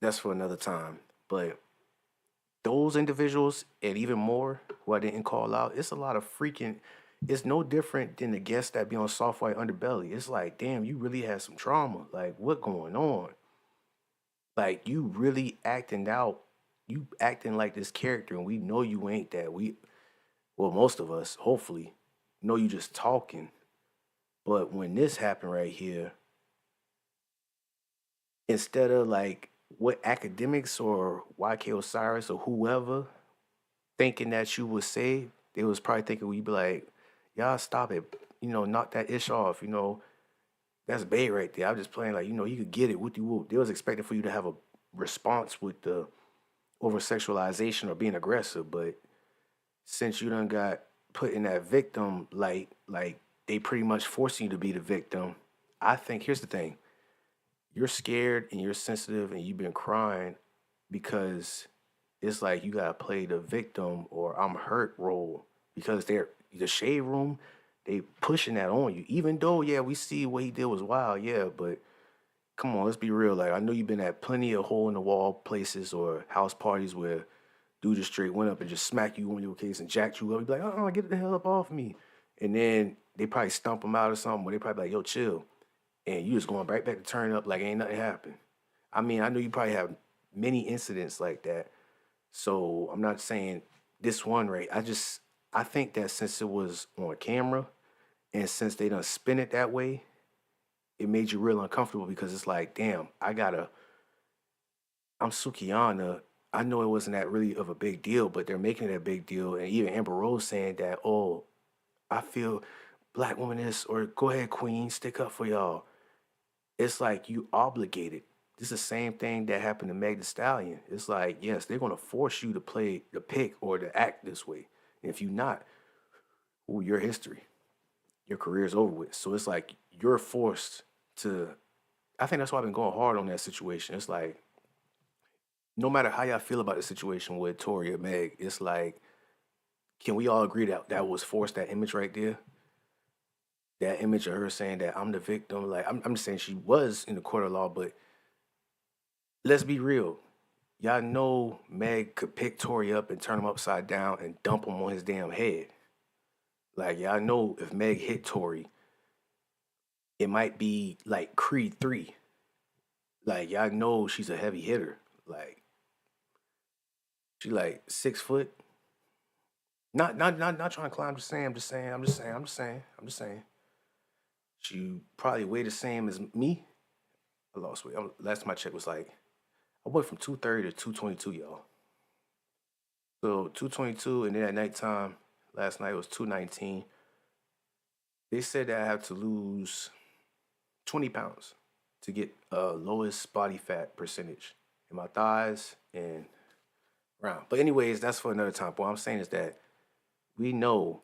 That's for another time. But those individuals and even more who I didn't call out, it's a lot of freaking. It's no different than the guests that be on Soft White Underbelly. It's like, damn, you really had some trauma. Like, what going on? Like, you really acting out. You acting like this character, and we know you ain't that. Well, most of us, hopefully, know you just talking. But when this happened right here, instead of like what academics or YK Osiris or whoever thinking that you would say, they was probably thinking we'd be like, y'all stop it, knock that ish off, that's bait right there. I'm just playing like, you could get it, whoop-de whoop. They was expecting for you to have a response with the over-sexualization or being aggressive, but since you done got put in that victim light, like they pretty much forcing you to be the victim, I think, here's the thing. You're scared and you're sensitive and you've been crying because it's like you gotta play the victim or I'm hurt role because the Shade Room, they pushing that on you. Even though, yeah, we see what he did was wild, yeah, but come on, let's be real. Like, I know you've been at plenty of hole-in-the-wall places or house parties where dude just straight went up and just smacked you on your case and jacked you up. You'd be like, get the hell up off me. And then they probably stump him out or something, or they probably like, yo, chill. And you just going right back to turn up like ain't nothing happened. I mean, I know you probably have many incidents like that. So I'm not saying this one, right? I think that since it was on camera and since they done spin it that way, it made you real uncomfortable because it's like, damn, I'm Sukiana. I know it wasn't that really of a big deal, but they're making it a big deal. And even Amber Rose saying that, oh, I feel black woman is, or go ahead, queen, stick up for y'all. It's like you obligated. This is the same thing that happened to Meg Thee Stallion. It's like, yes, they're gonna force you to play the pick or to act this way. And if you're not, ooh, your history, your career is over with. So it's like you're forced to. I think that's why I've been going hard on that situation. It's like no matter how y'all feel about the situation with Tori or Meg, it's like, can we all agree that that was forced? That image right there, that image of her saying that I'm the victim. Like I'm just saying she was in the court of law, but let's be real. Y'all know Meg could pick Tori up and turn him upside down and dump him on his damn head. Like y'all know if Meg hit Tori, it might be like Creed 3. Like y'all know she's a heavy hitter. Like she like 6 foot. Not trying to climb. I'm just saying. She probably weighed the same as me. I lost weight. Last time I checked was like I went from 230 to 222, y'all. So 222, and then at nighttime, last night was 219. They said that I have to lose 20 pounds to get lowest body fat percentage in my thighs and around. But anyways, that's for another time. What I'm saying is that we know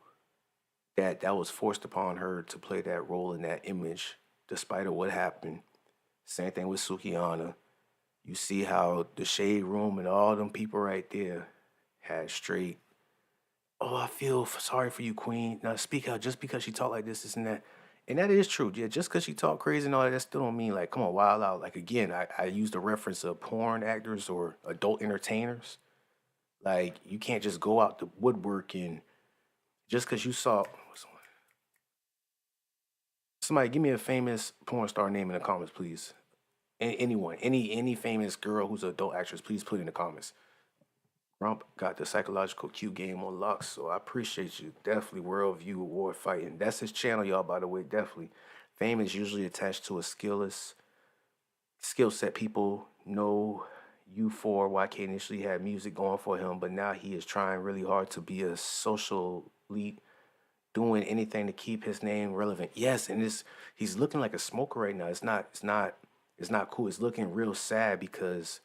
that that was forced upon her to play that role in that image, despite of what happened. Same thing with Sukiana. You see how the shade room and all them people right there had straight, oh, I feel sorry for you, queen. Now speak out just because she talk like this and that. And that is true. Yeah, just because she talk crazy and all that still don't mean like, come on, wild out. Like again, I used the reference of porn actors or adult entertainers. Like you can't just go out the woodwork and just because you saw somebody give me a famous porn star name in the comments, please. Anyone, any famous girl who's an adult actress, please put it in the comments. Rump got the psychological Q game on lock, so I appreciate you. Definitely Worldview Award fighting. That's his channel, y'all, by the way, definitely. Fame is usually attached to a skill set. People know you for YK initially had music going for him, but now he is trying really hard to be a social elite, doing anything to keep his name relevant. Yes, and he's looking like a smoker right now. It's not cool. It's looking real sad because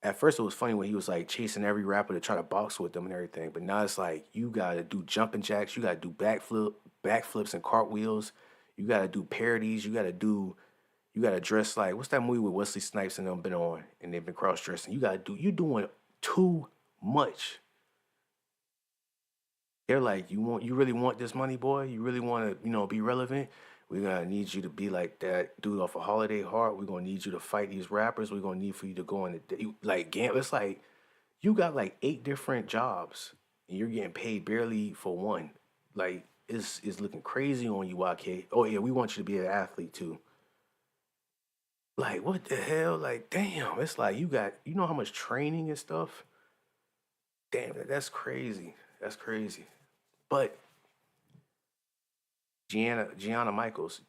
at first it was funny when he was like chasing every rapper to try to box with them and everything. But now it's like you gotta do jumping jacks, you gotta do backflips and cartwheels, you gotta do parodies, you gotta dress like what's that movie with Wesley Snipes and them been on and they've been cross dressing. You're doing too much. They're like, you really want this money, boy? You really want to, be relevant? We're gonna need you to be like that dude off of Holiday Heart. We're gonna need you to fight these rappers. We're gonna need for you to go on it's like you got like 8 different jobs and you're getting paid barely for one. Like it's looking crazy on you, YK. Oh yeah, we want you to be an athlete too. Like what the hell? Like damn, it's like you know how much training and stuff. Damn, that's crazy. That's crazy. But Gianna Michaels.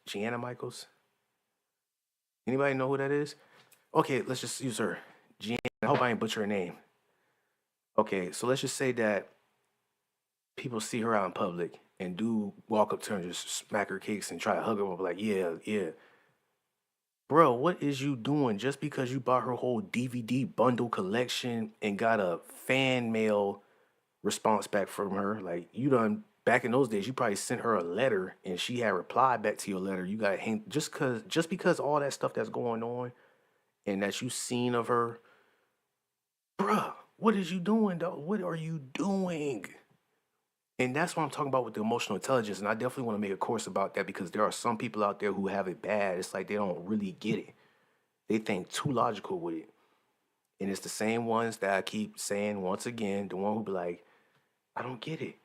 Anybody know who that is? Okay, let's just use her. Gianna, I hope I ain't butcher her name. Okay, so let's just say that people see her out in public and do walk up to her and just smack her cakes and try to hug her up like, yeah. Bro, what is you doing just because you bought her whole DVD bundle collection and got a fan mail response back from her? Like, you done, back in those days, you probably sent her a letter and she had replied back to your letter. You got to hang, just because all that stuff that's going on and that you seen of her, bruh, what is you doing, though? What are you doing? And that's what I'm talking about with the emotional intelligence. And I definitely want to make a course about that because there are some people out there who have it bad. It's like they don't really get it. They think too logical with it. And it's the same ones that I keep saying once again, the one who be like, I don't get it.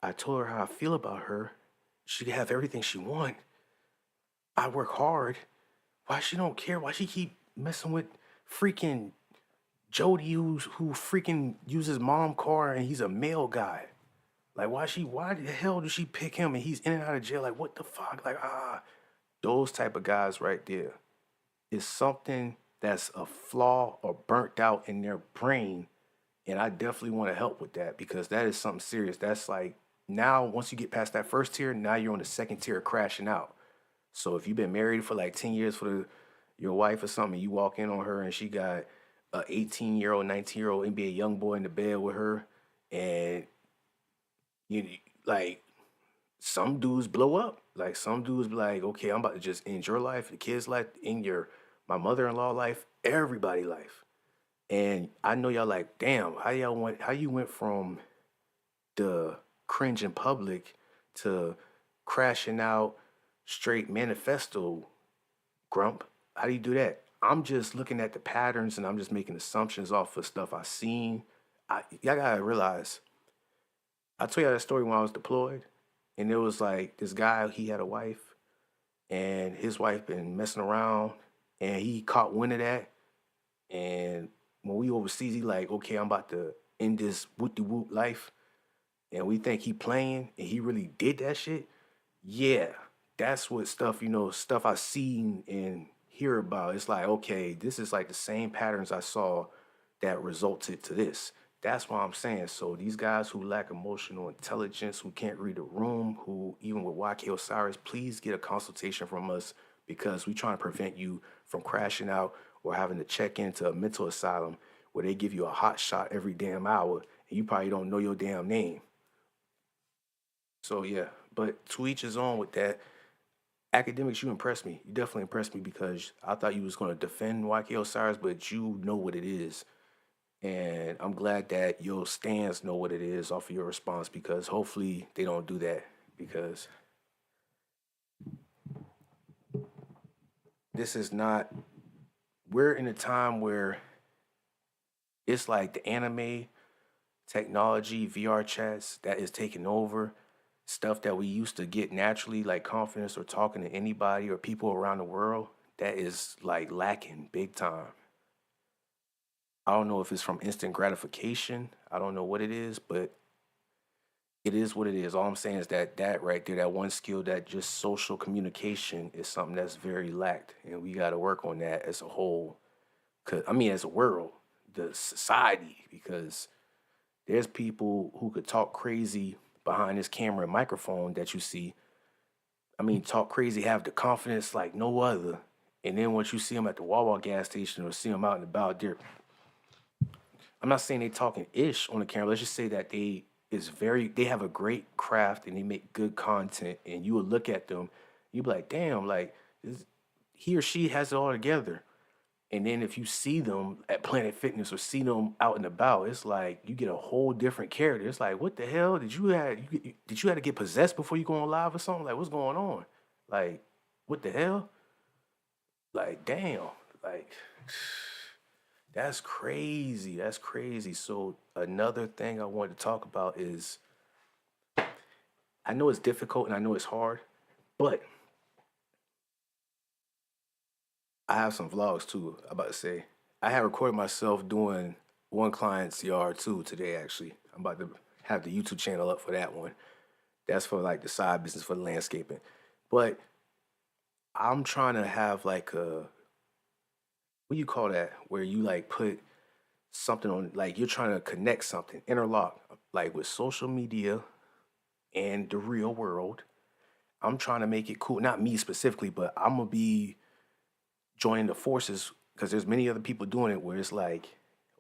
I told her how I feel about her. She can have everything she want. I work hard. Why she don't care? Why she keep messing with freaking Jody who freaking uses mom car and he's a male guy? Like why the hell did she pick him and he's in and out of jail? Like what the fuck? Like Those type of guys right there is something that's a flaw or burnt out in their brain. And I definitely want to help with that because that is something serious. That's like now, once you get past that first tier, now you're on the second tier crashing out. So if you've been married for like 10 years your wife or something, you walk in on her and she got a 18-year-old, 19-year-old NBA young boy in the bed with her, and you like some dudes blow up. Like some dudes be like, okay, I'm about to just end your life, the kid's life, in my mother-in-law life, everybody life. And I know y'all like, damn, how you went from the cringe in public to crashing out straight manifesto grump. How do you do that? I'm just looking at the patterns and I'm just making assumptions off of stuff I've seen. Y'all gotta realize, I told y'all that story when I was deployed, and it was like this guy, he had a wife, and his wife been messing around, and he caught wind of that. And when we overseas, he like, okay, I'm about to end this whoop-de-whoop life, and we think he playing, and he really did that shit. Yeah, that's what stuff I've seen and hear about. It's like, okay, this is like the same patterns I saw that resulted to this. That's what I'm saying. So these guys who lack emotional intelligence, who can't read the room, who even with YK Osiris, please get a consultation from us because we're trying to prevent you from crashing out or having to check into a mental asylum where they give you a hot shot every damn hour and you probably don't know your damn name. So yeah, but to each his own with that. Academics, you impressed me. You definitely impressed me because I thought you was going to defend YK Osiris, but you know what it is. And I'm glad that your stands know what it is off of your response because hopefully they don't do that because this is not, we're in a time where it's like the anime technology, VR chats that is taking over. Stuff that we used to get naturally, like confidence or talking to anybody or people around the world, that is like lacking big time. I don't know if it's from instant gratification. I don't know what it is, but it is what it is. All I'm saying is that right there, that one skill, that just social communication is something that's very lacked. And we got to work on that as a whole. As a world, the society, because there's people who could talk crazy behind this camera and microphone that you see. Talk crazy, have the confidence like no other. And then once you see them at the Wawa gas station or see them out and about, I'm not saying they talking ish on the camera. Let's just say that they have a great craft and they make good content. And you will look at them, you be like, damn, like he or she has it all together. And then if you see them at Planet Fitness or see them out and about, it's like you get a whole different character. It's like, what the hell did you have to get possessed before you go on live or something? Like, what's going on? Like, what the hell? Like, damn, like that's crazy. That's crazy. So another thing I wanted to talk about is, I know it's difficult and I know it's hard, but I have some vlogs too. I'm about to say I have recorded myself doing one client's yard too today. Actually, I'm about to have the YouTube channel up for that one. That's for like the side business for the landscaping. But I'm trying to have like a, what do you call that? Where you like put something on, like you're trying to connect something, interlock, like with social media and the real world. I'm trying to make it cool. Not me specifically, but I'm gonna be joining the forces because there's many other people doing it where it's like,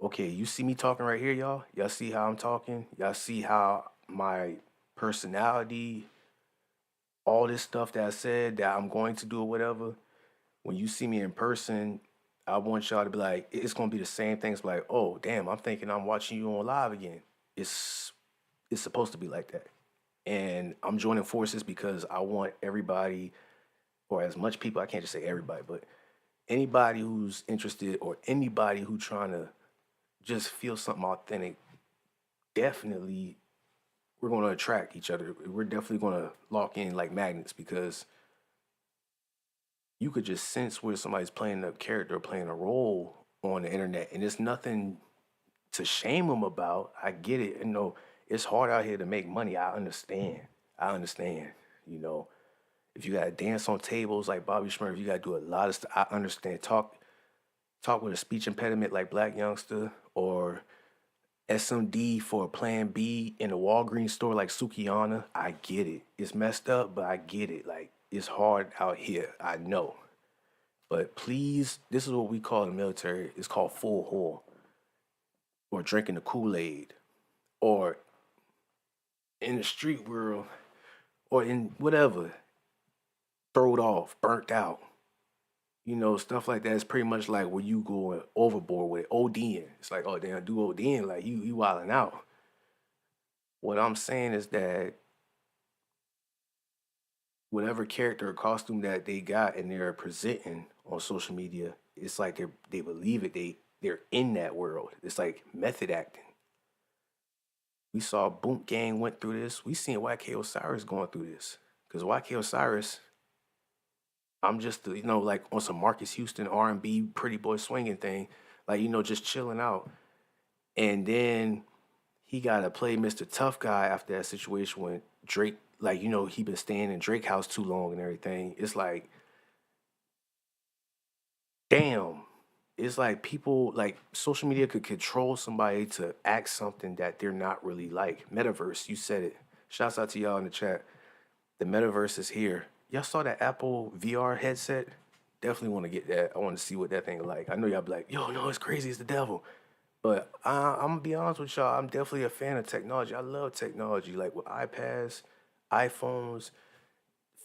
okay, you see me talking right here, y'all. Y'all see how I'm talking. Y'all see how my personality, all this stuff that I said that I'm going to do or whatever. When you see me in person, I want y'all to be like, it's gonna be the same thing. It's like, oh damn, I'm thinking I'm watching you on live again. It's supposed to be like that. And I'm joining forces because I want everybody, or as much people, I can't just say everybody, but anybody who's interested or anybody who trying to just feel something authentic, definitely we're going to attract each other. We're definitely going to lock in like magnets because you could just sense where somebody's playing a character or playing a role on the internet. And it's nothing to shame them about. I get it. It's hard out here to make money. I understand. if you gotta dance on tables like Bobby Shmurda, if you gotta do a lot of stuff. I understand. Talk with a speech impediment like Black Youngster, or SMD for a Plan B in a Walgreens store like Sukiana. I get it. It's messed up, but I get it. Like, it's hard out here. I know. But please, this is what we call in the military. It's called full whore, or drinking the Kool-Aid, or in the street world, or in whatever, throwed off, burnt out. You know, stuff like that is pretty much like where you going overboard with it. ODing. It's like, oh damn, do ODing, like you wilding out. What I'm saying is that whatever character or costume that they got and they're presenting on social media, it's like they believe it. They're in that world. It's like method acting. We saw Boom Gang went through this. We seen YK Osiris going through this. Because YK Osiris, I'm just, you know, like on some Marcus Houston R&B pretty boy swinging thing, like, you know, just chilling out. And then he got to play Mr. Tough Guy after that situation when Drake, like, you know, he been staying in Drake house too long and everything. It's like, damn. It's like people, like, social media could control somebody to act something that they're not really like. Metaverse, you said it. Shouts out to y'all in the chat. The metaverse is here. Y'all saw that Apple VR headset? Definitely want to get that. I want to see what that thing is like. I know y'all be like, yo, no, it's crazy. It's the devil. But I'm going to be honest with y'all. I'm definitely a fan of technology. I love technology. Like with iPads, iPhones,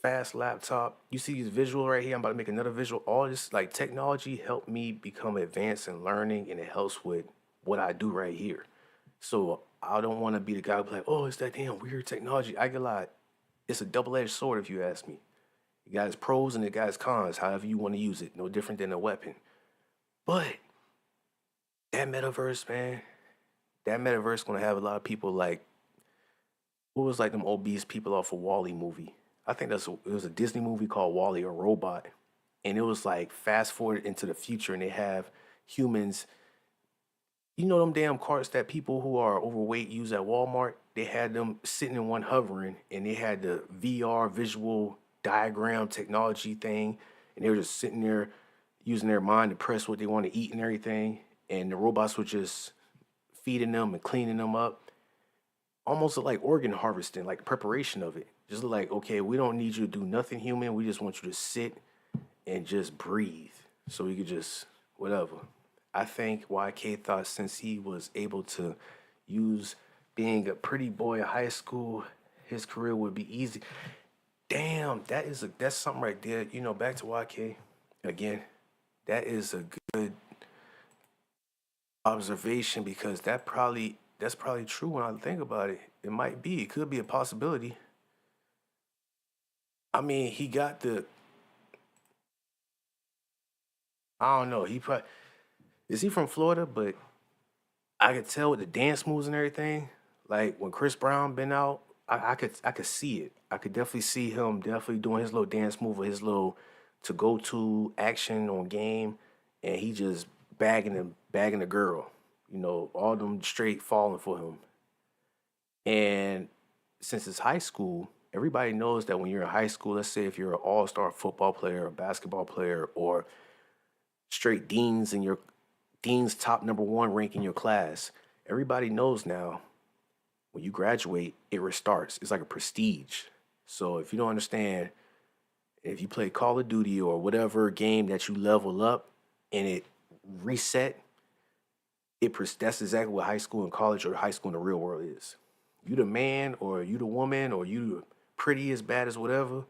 fast laptop. You see this visual right here? I'm about to make another visual. All this, like, technology helped me become advanced in learning, and it helps with what I do right here. So I don't want to be the guy who be like, oh, it's that damn weird technology. I get a lot. It's a double-edged sword, if you ask me. It got its pros and it got its cons, however you want to use it. No different than a weapon. But that metaverse, man, that metaverse going to have a lot of people like, what was like them obese people off a Wall-E movie? I think it was a Disney movie called Wall-E, a robot. And it was like fast forward into the future, and they have humans. You know them damn carts that people who are overweight use at Walmart? They had them sitting in one hovering, and they had the VR visual diagram technology thing, and they were just sitting there using their mind to press what they want to eat and everything, and the robots were just feeding them and cleaning them up. Almost like organ harvesting, like preparation of it. Just like, okay, we don't need you to do nothing human. We just want you to sit and just breathe so we could just whatever. I think YK thought since he was able to use being a pretty boy in high school, his career would be easy. Damn, that's something right there. You know, back to YK again. That is a good observation, because that's probably true when I think about it. It might be. It could be a possibility. I mean, he got the. I don't know. Is he from Florida? But I could tell with the dance moves and everything. Like when Chris Brown been out, I could see it. I could definitely see him definitely doing his little dance move or his little to go to action on game, and he just bagging the girl. You know, all them straight falling for him. And since it's high school, everybody knows that when you're in high school, let's say if you're an all-star football player or basketball player or straight dean's top #1 rank in your class, everybody knows now when you graduate, it restarts. It's like a prestige. So if you don't understand, if you play Call of Duty or whatever game that you level up and it reset, that's exactly what high school and college or high school in the real world is. You the man or you the woman or you pretty as bad as whatever,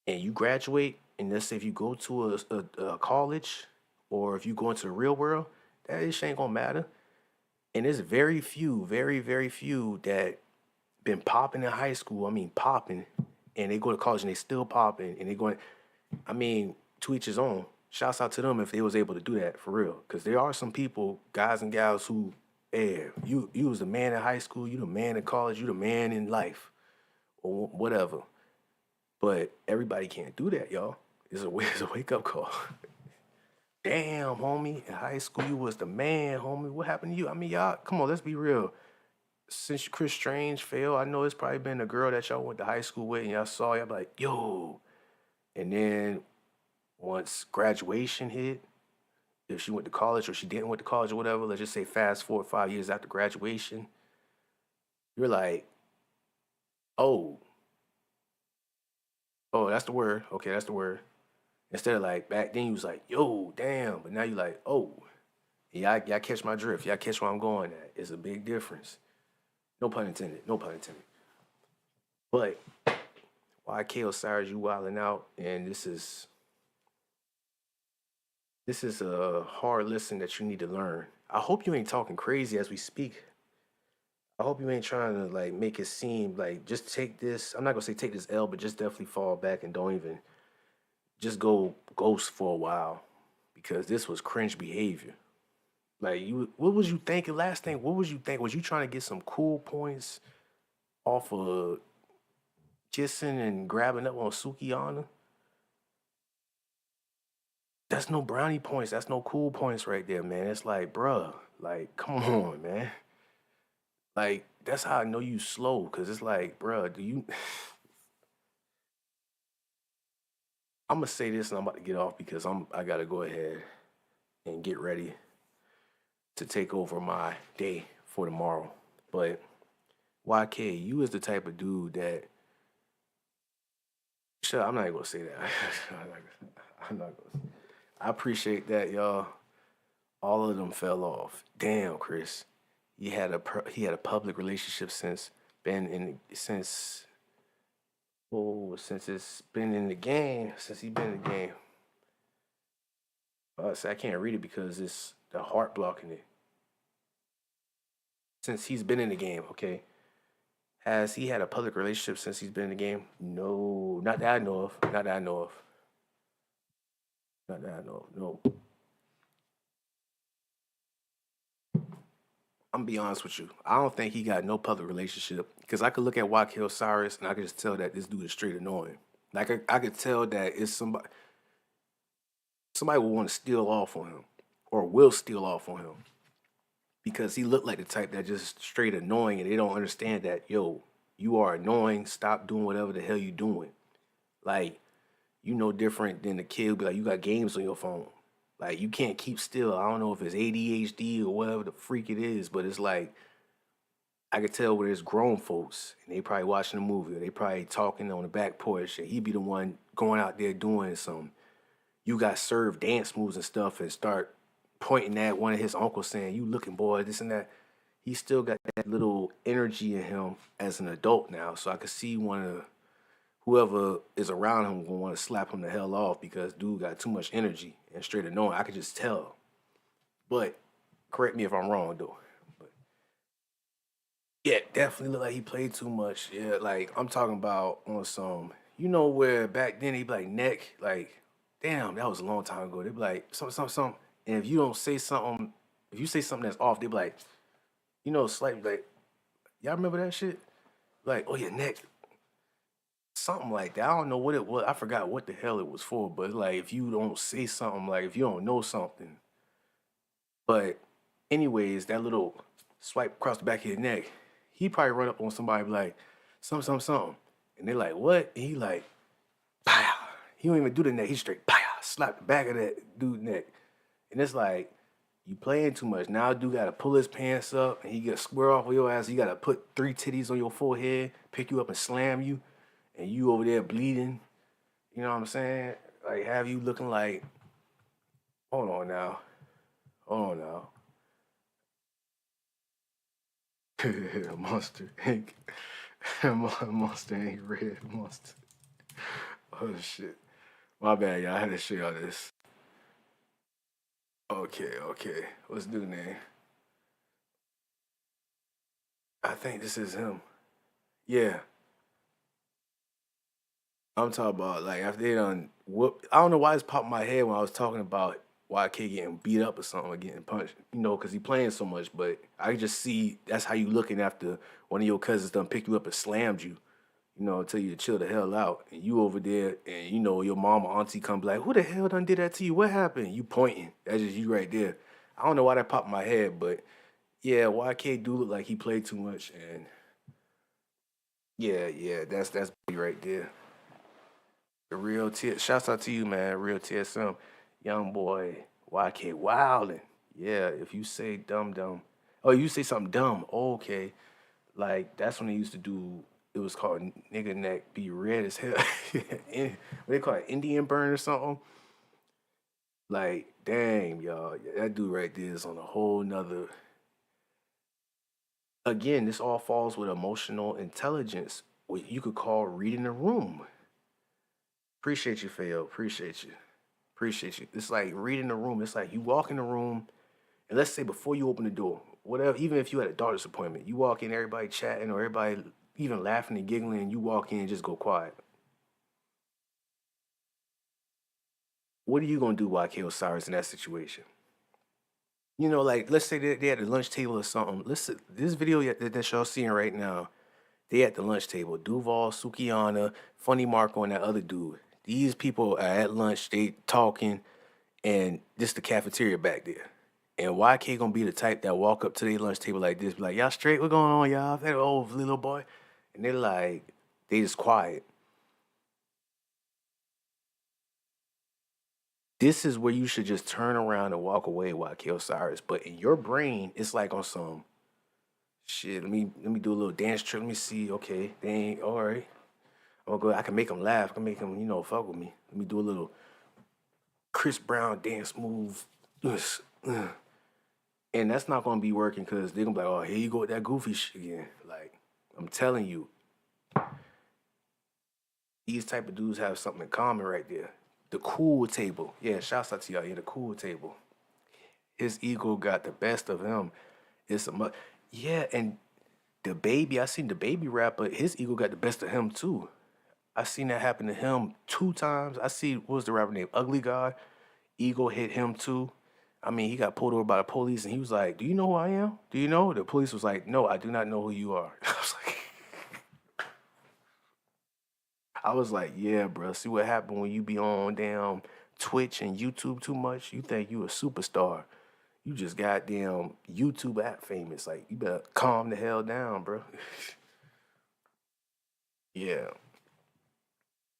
and you graduate, and let's say if you go to a college or if you go into the real world, that shit ain't gonna matter. And there's very few, very, very few that been popping in high school. I mean, popping, and they go to college and they still popping, and they going. I mean, to each his own. Shouts out to them if they was able to do that for real, because there are some people, guys and gals, who, hey, you was the man in high school, you the man in college, you the man in life, or whatever. But everybody can't do that, y'all. It's a wake up call. Damn, homie, in high school you was the man, homie. What happened to you? I mean, y'all, come on, let's be real. since Chris Strange failed, I know it's probably been a girl that y'all went to high school with and y'all saw, y'all be like, yo. And then once graduation hit, if she went to college or she didn't went to college or whatever, let's just say fast forward 5 years after graduation, you're like, oh, that's the word. Okay, that's the word. Instead of like back then you was like, yo, damn. But now you like, oh, y'all catch my drift. Y'all catch where I'm going at. It's a big difference. No pun intended. No pun intended. But YK Osiris, you wilding out, and this is a hard lesson that you need to learn. I hope you ain't talking crazy as we speak. I hope you ain't trying to like make it seem like just take this. I'm not gonna say take this L, but just definitely fall back and don't even just go ghost for a while because this was cringe behavior. Like what was you thinking? Last thing, what was you thinking? Was you trying to get some cool points off of kissing and grabbing up on Sukiana? That's no brownie points. That's no cool points right there, man. It's like, bruh, like, come on, man. Like, that's how I know you slow, because it's like, bruh, do you... I'm going to say this and I'm about to get off because I got to go ahead and get ready to take over my day for tomorrow. But YK, you is the type of dude that... Shut up, I'm not even going to say that. I'm not going to. I appreciate that, y'all. All of them fell off. Damn, Chris. He had a public relationship since it's been in the game. Since he's been in the game. So I can't read it because it's the heart blocking it. Since he's been in the game, okay. Has he had a public relationship since he's been in the game? No, not that I know of. Not that I know of. Not that I know of. No. I'm gonna be honest with you. I don't think he got no public relationship because I could look at YK Osiris and I could just tell that this dude is straight annoying. Like I could tell that it's somebody will want to steal off on him or will steal off on him because he looked like the type that just straight annoying and they don't understand that, yo, you are annoying. Stop doing whatever the hell you doing. Like, you no different than the kid who be like, you got games on your phone. Like, you can't keep still. I don't know if it's ADHD or whatever the freak it is, but it's like, I could tell where there's grown folks, and they probably watching a movie, or they probably talking on the back porch, and he be the one going out there doing some, you got served dance moves and stuff, and start pointing at one of his uncles saying, you looking boy, this and that. He still got that little energy in him as an adult now, so I could see whoever is around him gonna want to slap him the hell off because dude got too much energy and straight annoying. I could just tell. But correct me if I'm wrong though. But yeah, definitely look like he played too much. Yeah, like I'm talking about on some, you know where back then he'd be like neck, like, damn, that was a long time ago. They'd be like something. And if you don't say something, if you say something that's off, they'd be like, you know, slightly like, y'all remember that shit? Like, oh yeah, neck. Something like that. I don't know what it was. I forgot what the hell it was for. But like, if you don't say something, like if you don't know something. But anyways, that little swipe across the back of your neck, he probably run up on somebody like, something. And they're like, what? And he like, pow. He don't even do the neck. He straight, pow. Slap the back of that dude's neck. And it's like, you playing too much. Now dude got to pull his pants up and he get square off of your ass. He got to put 3 titties on your forehead, pick you up and slam you. And you over there bleeding, you know what I'm saying? Like, have you looking like, hold on now. Monster ink. Monster ink red monster. Oh, shit. My bad, y'all. I had to show y'all this. Okay. What's the dude's name? I think this is him. Yeah. I'm talking about, like, after they done whoop. I don't know why it's popped in my head when I was talking about YK getting beat up or something or getting punched, you know, because he playing so much. But I just see that's how you looking after one of your cousins done picked you up and slammed you, you know, tell you to chill the hell out. And you over there and, you know, your mom or auntie come be like, who the hell done did that to you? What happened? You pointing. That's just you right there. I don't know why that popped in my head, but Yeah, YK do look like he played too much, and that's B right there. The real T. Shouts out to you, man. Real TSM, young boy, YK wildin'. Yeah, if you say dumb, oh, you say something dumb. Oh, okay, like that's when they used to do. It was called nigga neck be red as hell. What they call it, Indian burn or something. Like, damn, y'all, that dude right there is on a whole nother. Again, this all falls with emotional intelligence, what you could call reading the room. Appreciate you, Fayo. Appreciate you. Appreciate you. It's like reading the room. It's like you walk in the room, and let's say before you open the door, whatever, even if you had a doctor's appointment, you walk in, everybody chatting or everybody even laughing and giggling, and you walk in and just go quiet. What are you gonna do, YK Osiris, in that situation? You know, like let's say they at the lunch table or something. Listen, this video that y'all seeing right now, they at the lunch table. Duval, Sukiana, Funny Marco, and that other dude. These people are at lunch, they talking, and this the cafeteria back there. And YK gonna be the type that walk up to their lunch table like this, be like, y'all straight? What going on, y'all? That old little boy. And they're like, they just quiet. This is where you should just turn around and walk away, YK Osiris. But in your brain, it's like on some shit. Let me do a little dance trick. Let me see. Okay, they ain't all right. I'm gonna go. I can make them laugh. I can make them, fuck with me. Let me do a little Chris Brown dance move. And that's not gonna be working because they're gonna be like, oh, here you go with that goofy shit again. Like, I'm telling you, these type of dudes have something in common right there. The cool table. Yeah, shouts out to y'all. Yeah, the cool table. His ego got the best of him. Yeah, and the baby, I seen the baby rapper, his ego got the best of him too. I seen that happen to him 2 times. I see, what was the rapper name? Ugly God. Ego hit him too. I mean, he got pulled over by the police and he was like, do you know who I am? Do you know? The police was like, no, I do not know who you are. I was like, yeah, bro. See what happened when you be on damn Twitch and YouTube too much? You think you a superstar. You just goddamn YouTube app famous. Like, you better calm the hell down, bro. Yeah.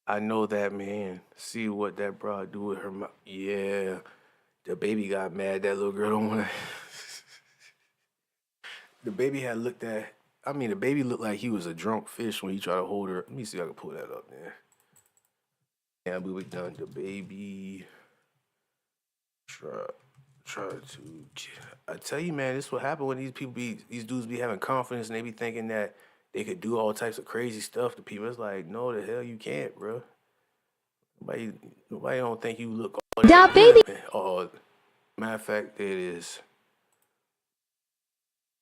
I know that, man. See what that broad do with her mouth. Yeah. The baby got mad. That little girl don't want to. The baby had looked at. I mean, the baby looked like he was a drunk fish when he tried to hold her. Let me see if I can pull that up, man. Yeah, we done. The baby. Try to. I tell you, man, this is what happened when these dudes be having confidence and they be thinking that they could do all types of crazy stuff to people. It's like, no, the hell you can't, bro. Nobody don't think you look. Da baby. Oh, matter of fact, there it is.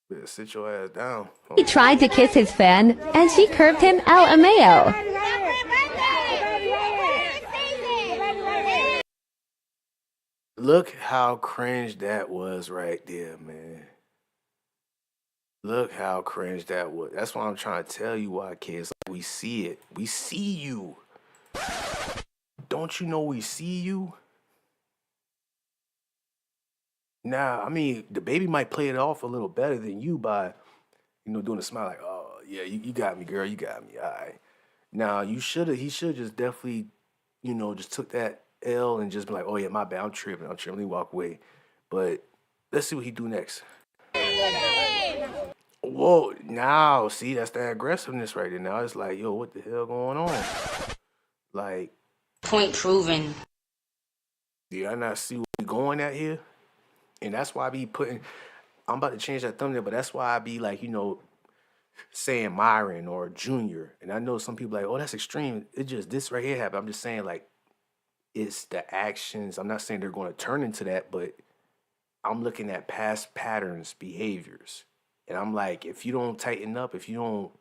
Better sit your ass down. He tried to kiss his fan, and she curved him LMAO. Look how cringe that was right there, man. Look how cringe that was. That's what I'm trying to tell you, why, kids. Like, we see it. We see you. Don't you know we see you? Nah, I mean, the baby might play it off a little better than you by, doing a smile like, oh, yeah, you got me, girl. You got me. All right. Now, he should have just definitely, just took that L and just be like, oh, yeah, my bad. I'm tripping. Let me walk away. But let's see what he do next. Whoa, now, see, that's the aggressiveness right there. Now it's like, yo, what the hell going on? Like, point proven. Do y'all not see what we going at here? And that's why I be I'm about to change that thumbnail, but that's why I be like, saying Myron or Junior. And I know some people like, oh, that's extreme. It just, this right here happened. I'm just saying, like, it's the actions. I'm not saying they're going to turn into that, but I'm looking at past patterns, behaviors. And I'm like, if you don't tighten up, if you don't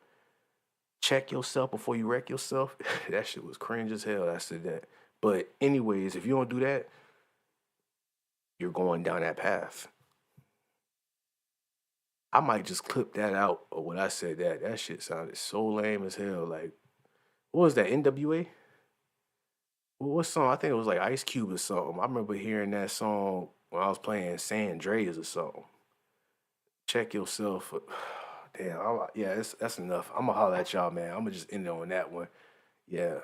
check yourself before you wreck yourself, that shit was cringe as hell. I said that. But anyways, if you don't do that, you're going down that path. I might just clip that out of when I said that. That shit sounded so lame as hell. Like, what was that, NWA? What song? I think it was like Ice Cube or something. I remember hearing that song when I was playing San Andreas or something. check yourself. Damn, that's enough. I'm gonna holler at y'all, man. I'm gonna just end it on that one. Yeah,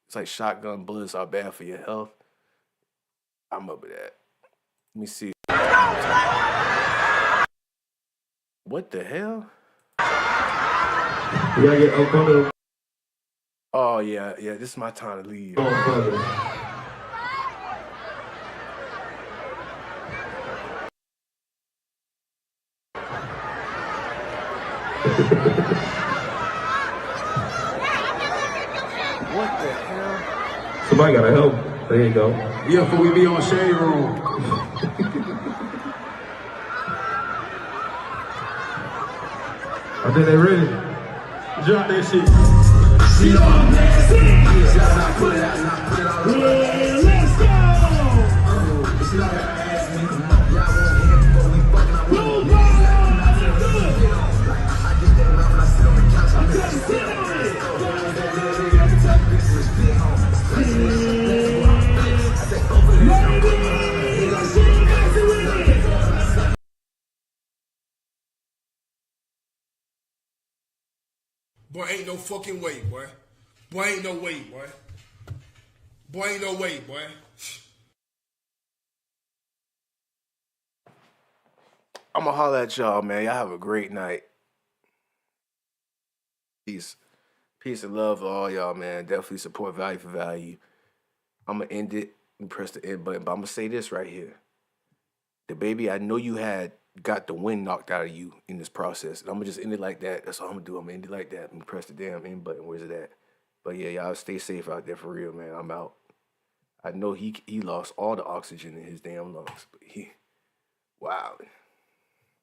it's like shotgun bullets are bad for your health. I'm up with that. Let me see. What the hell? You gotta get O'Connor. Oh yeah. This is my time to leave. What the hell? Somebody gotta help. There you go. Yeah, before we be on Shade Room. I think they ready. Drop that shit. Let's go! Boy, ain't no fucking way, boy. Boy, ain't no way, boy. Boy, ain't no way, boy. I'm gonna holler at y'all, man. Y'all have a great night. Peace. Peace and love to all y'all, man. Definitely support value for value. I'm gonna end it and press the end button, but I'm gonna say this right here. The baby I know you had got the wind knocked out of you in this process. And I'm gonna just end it like that. That's all I'm gonna do. I'm gonna end it like that. I'm gonna press the damn end button. Where's it at? But yeah, y'all stay safe out there for real, man. I'm out. I know he lost all the oxygen in his damn lungs, but wow.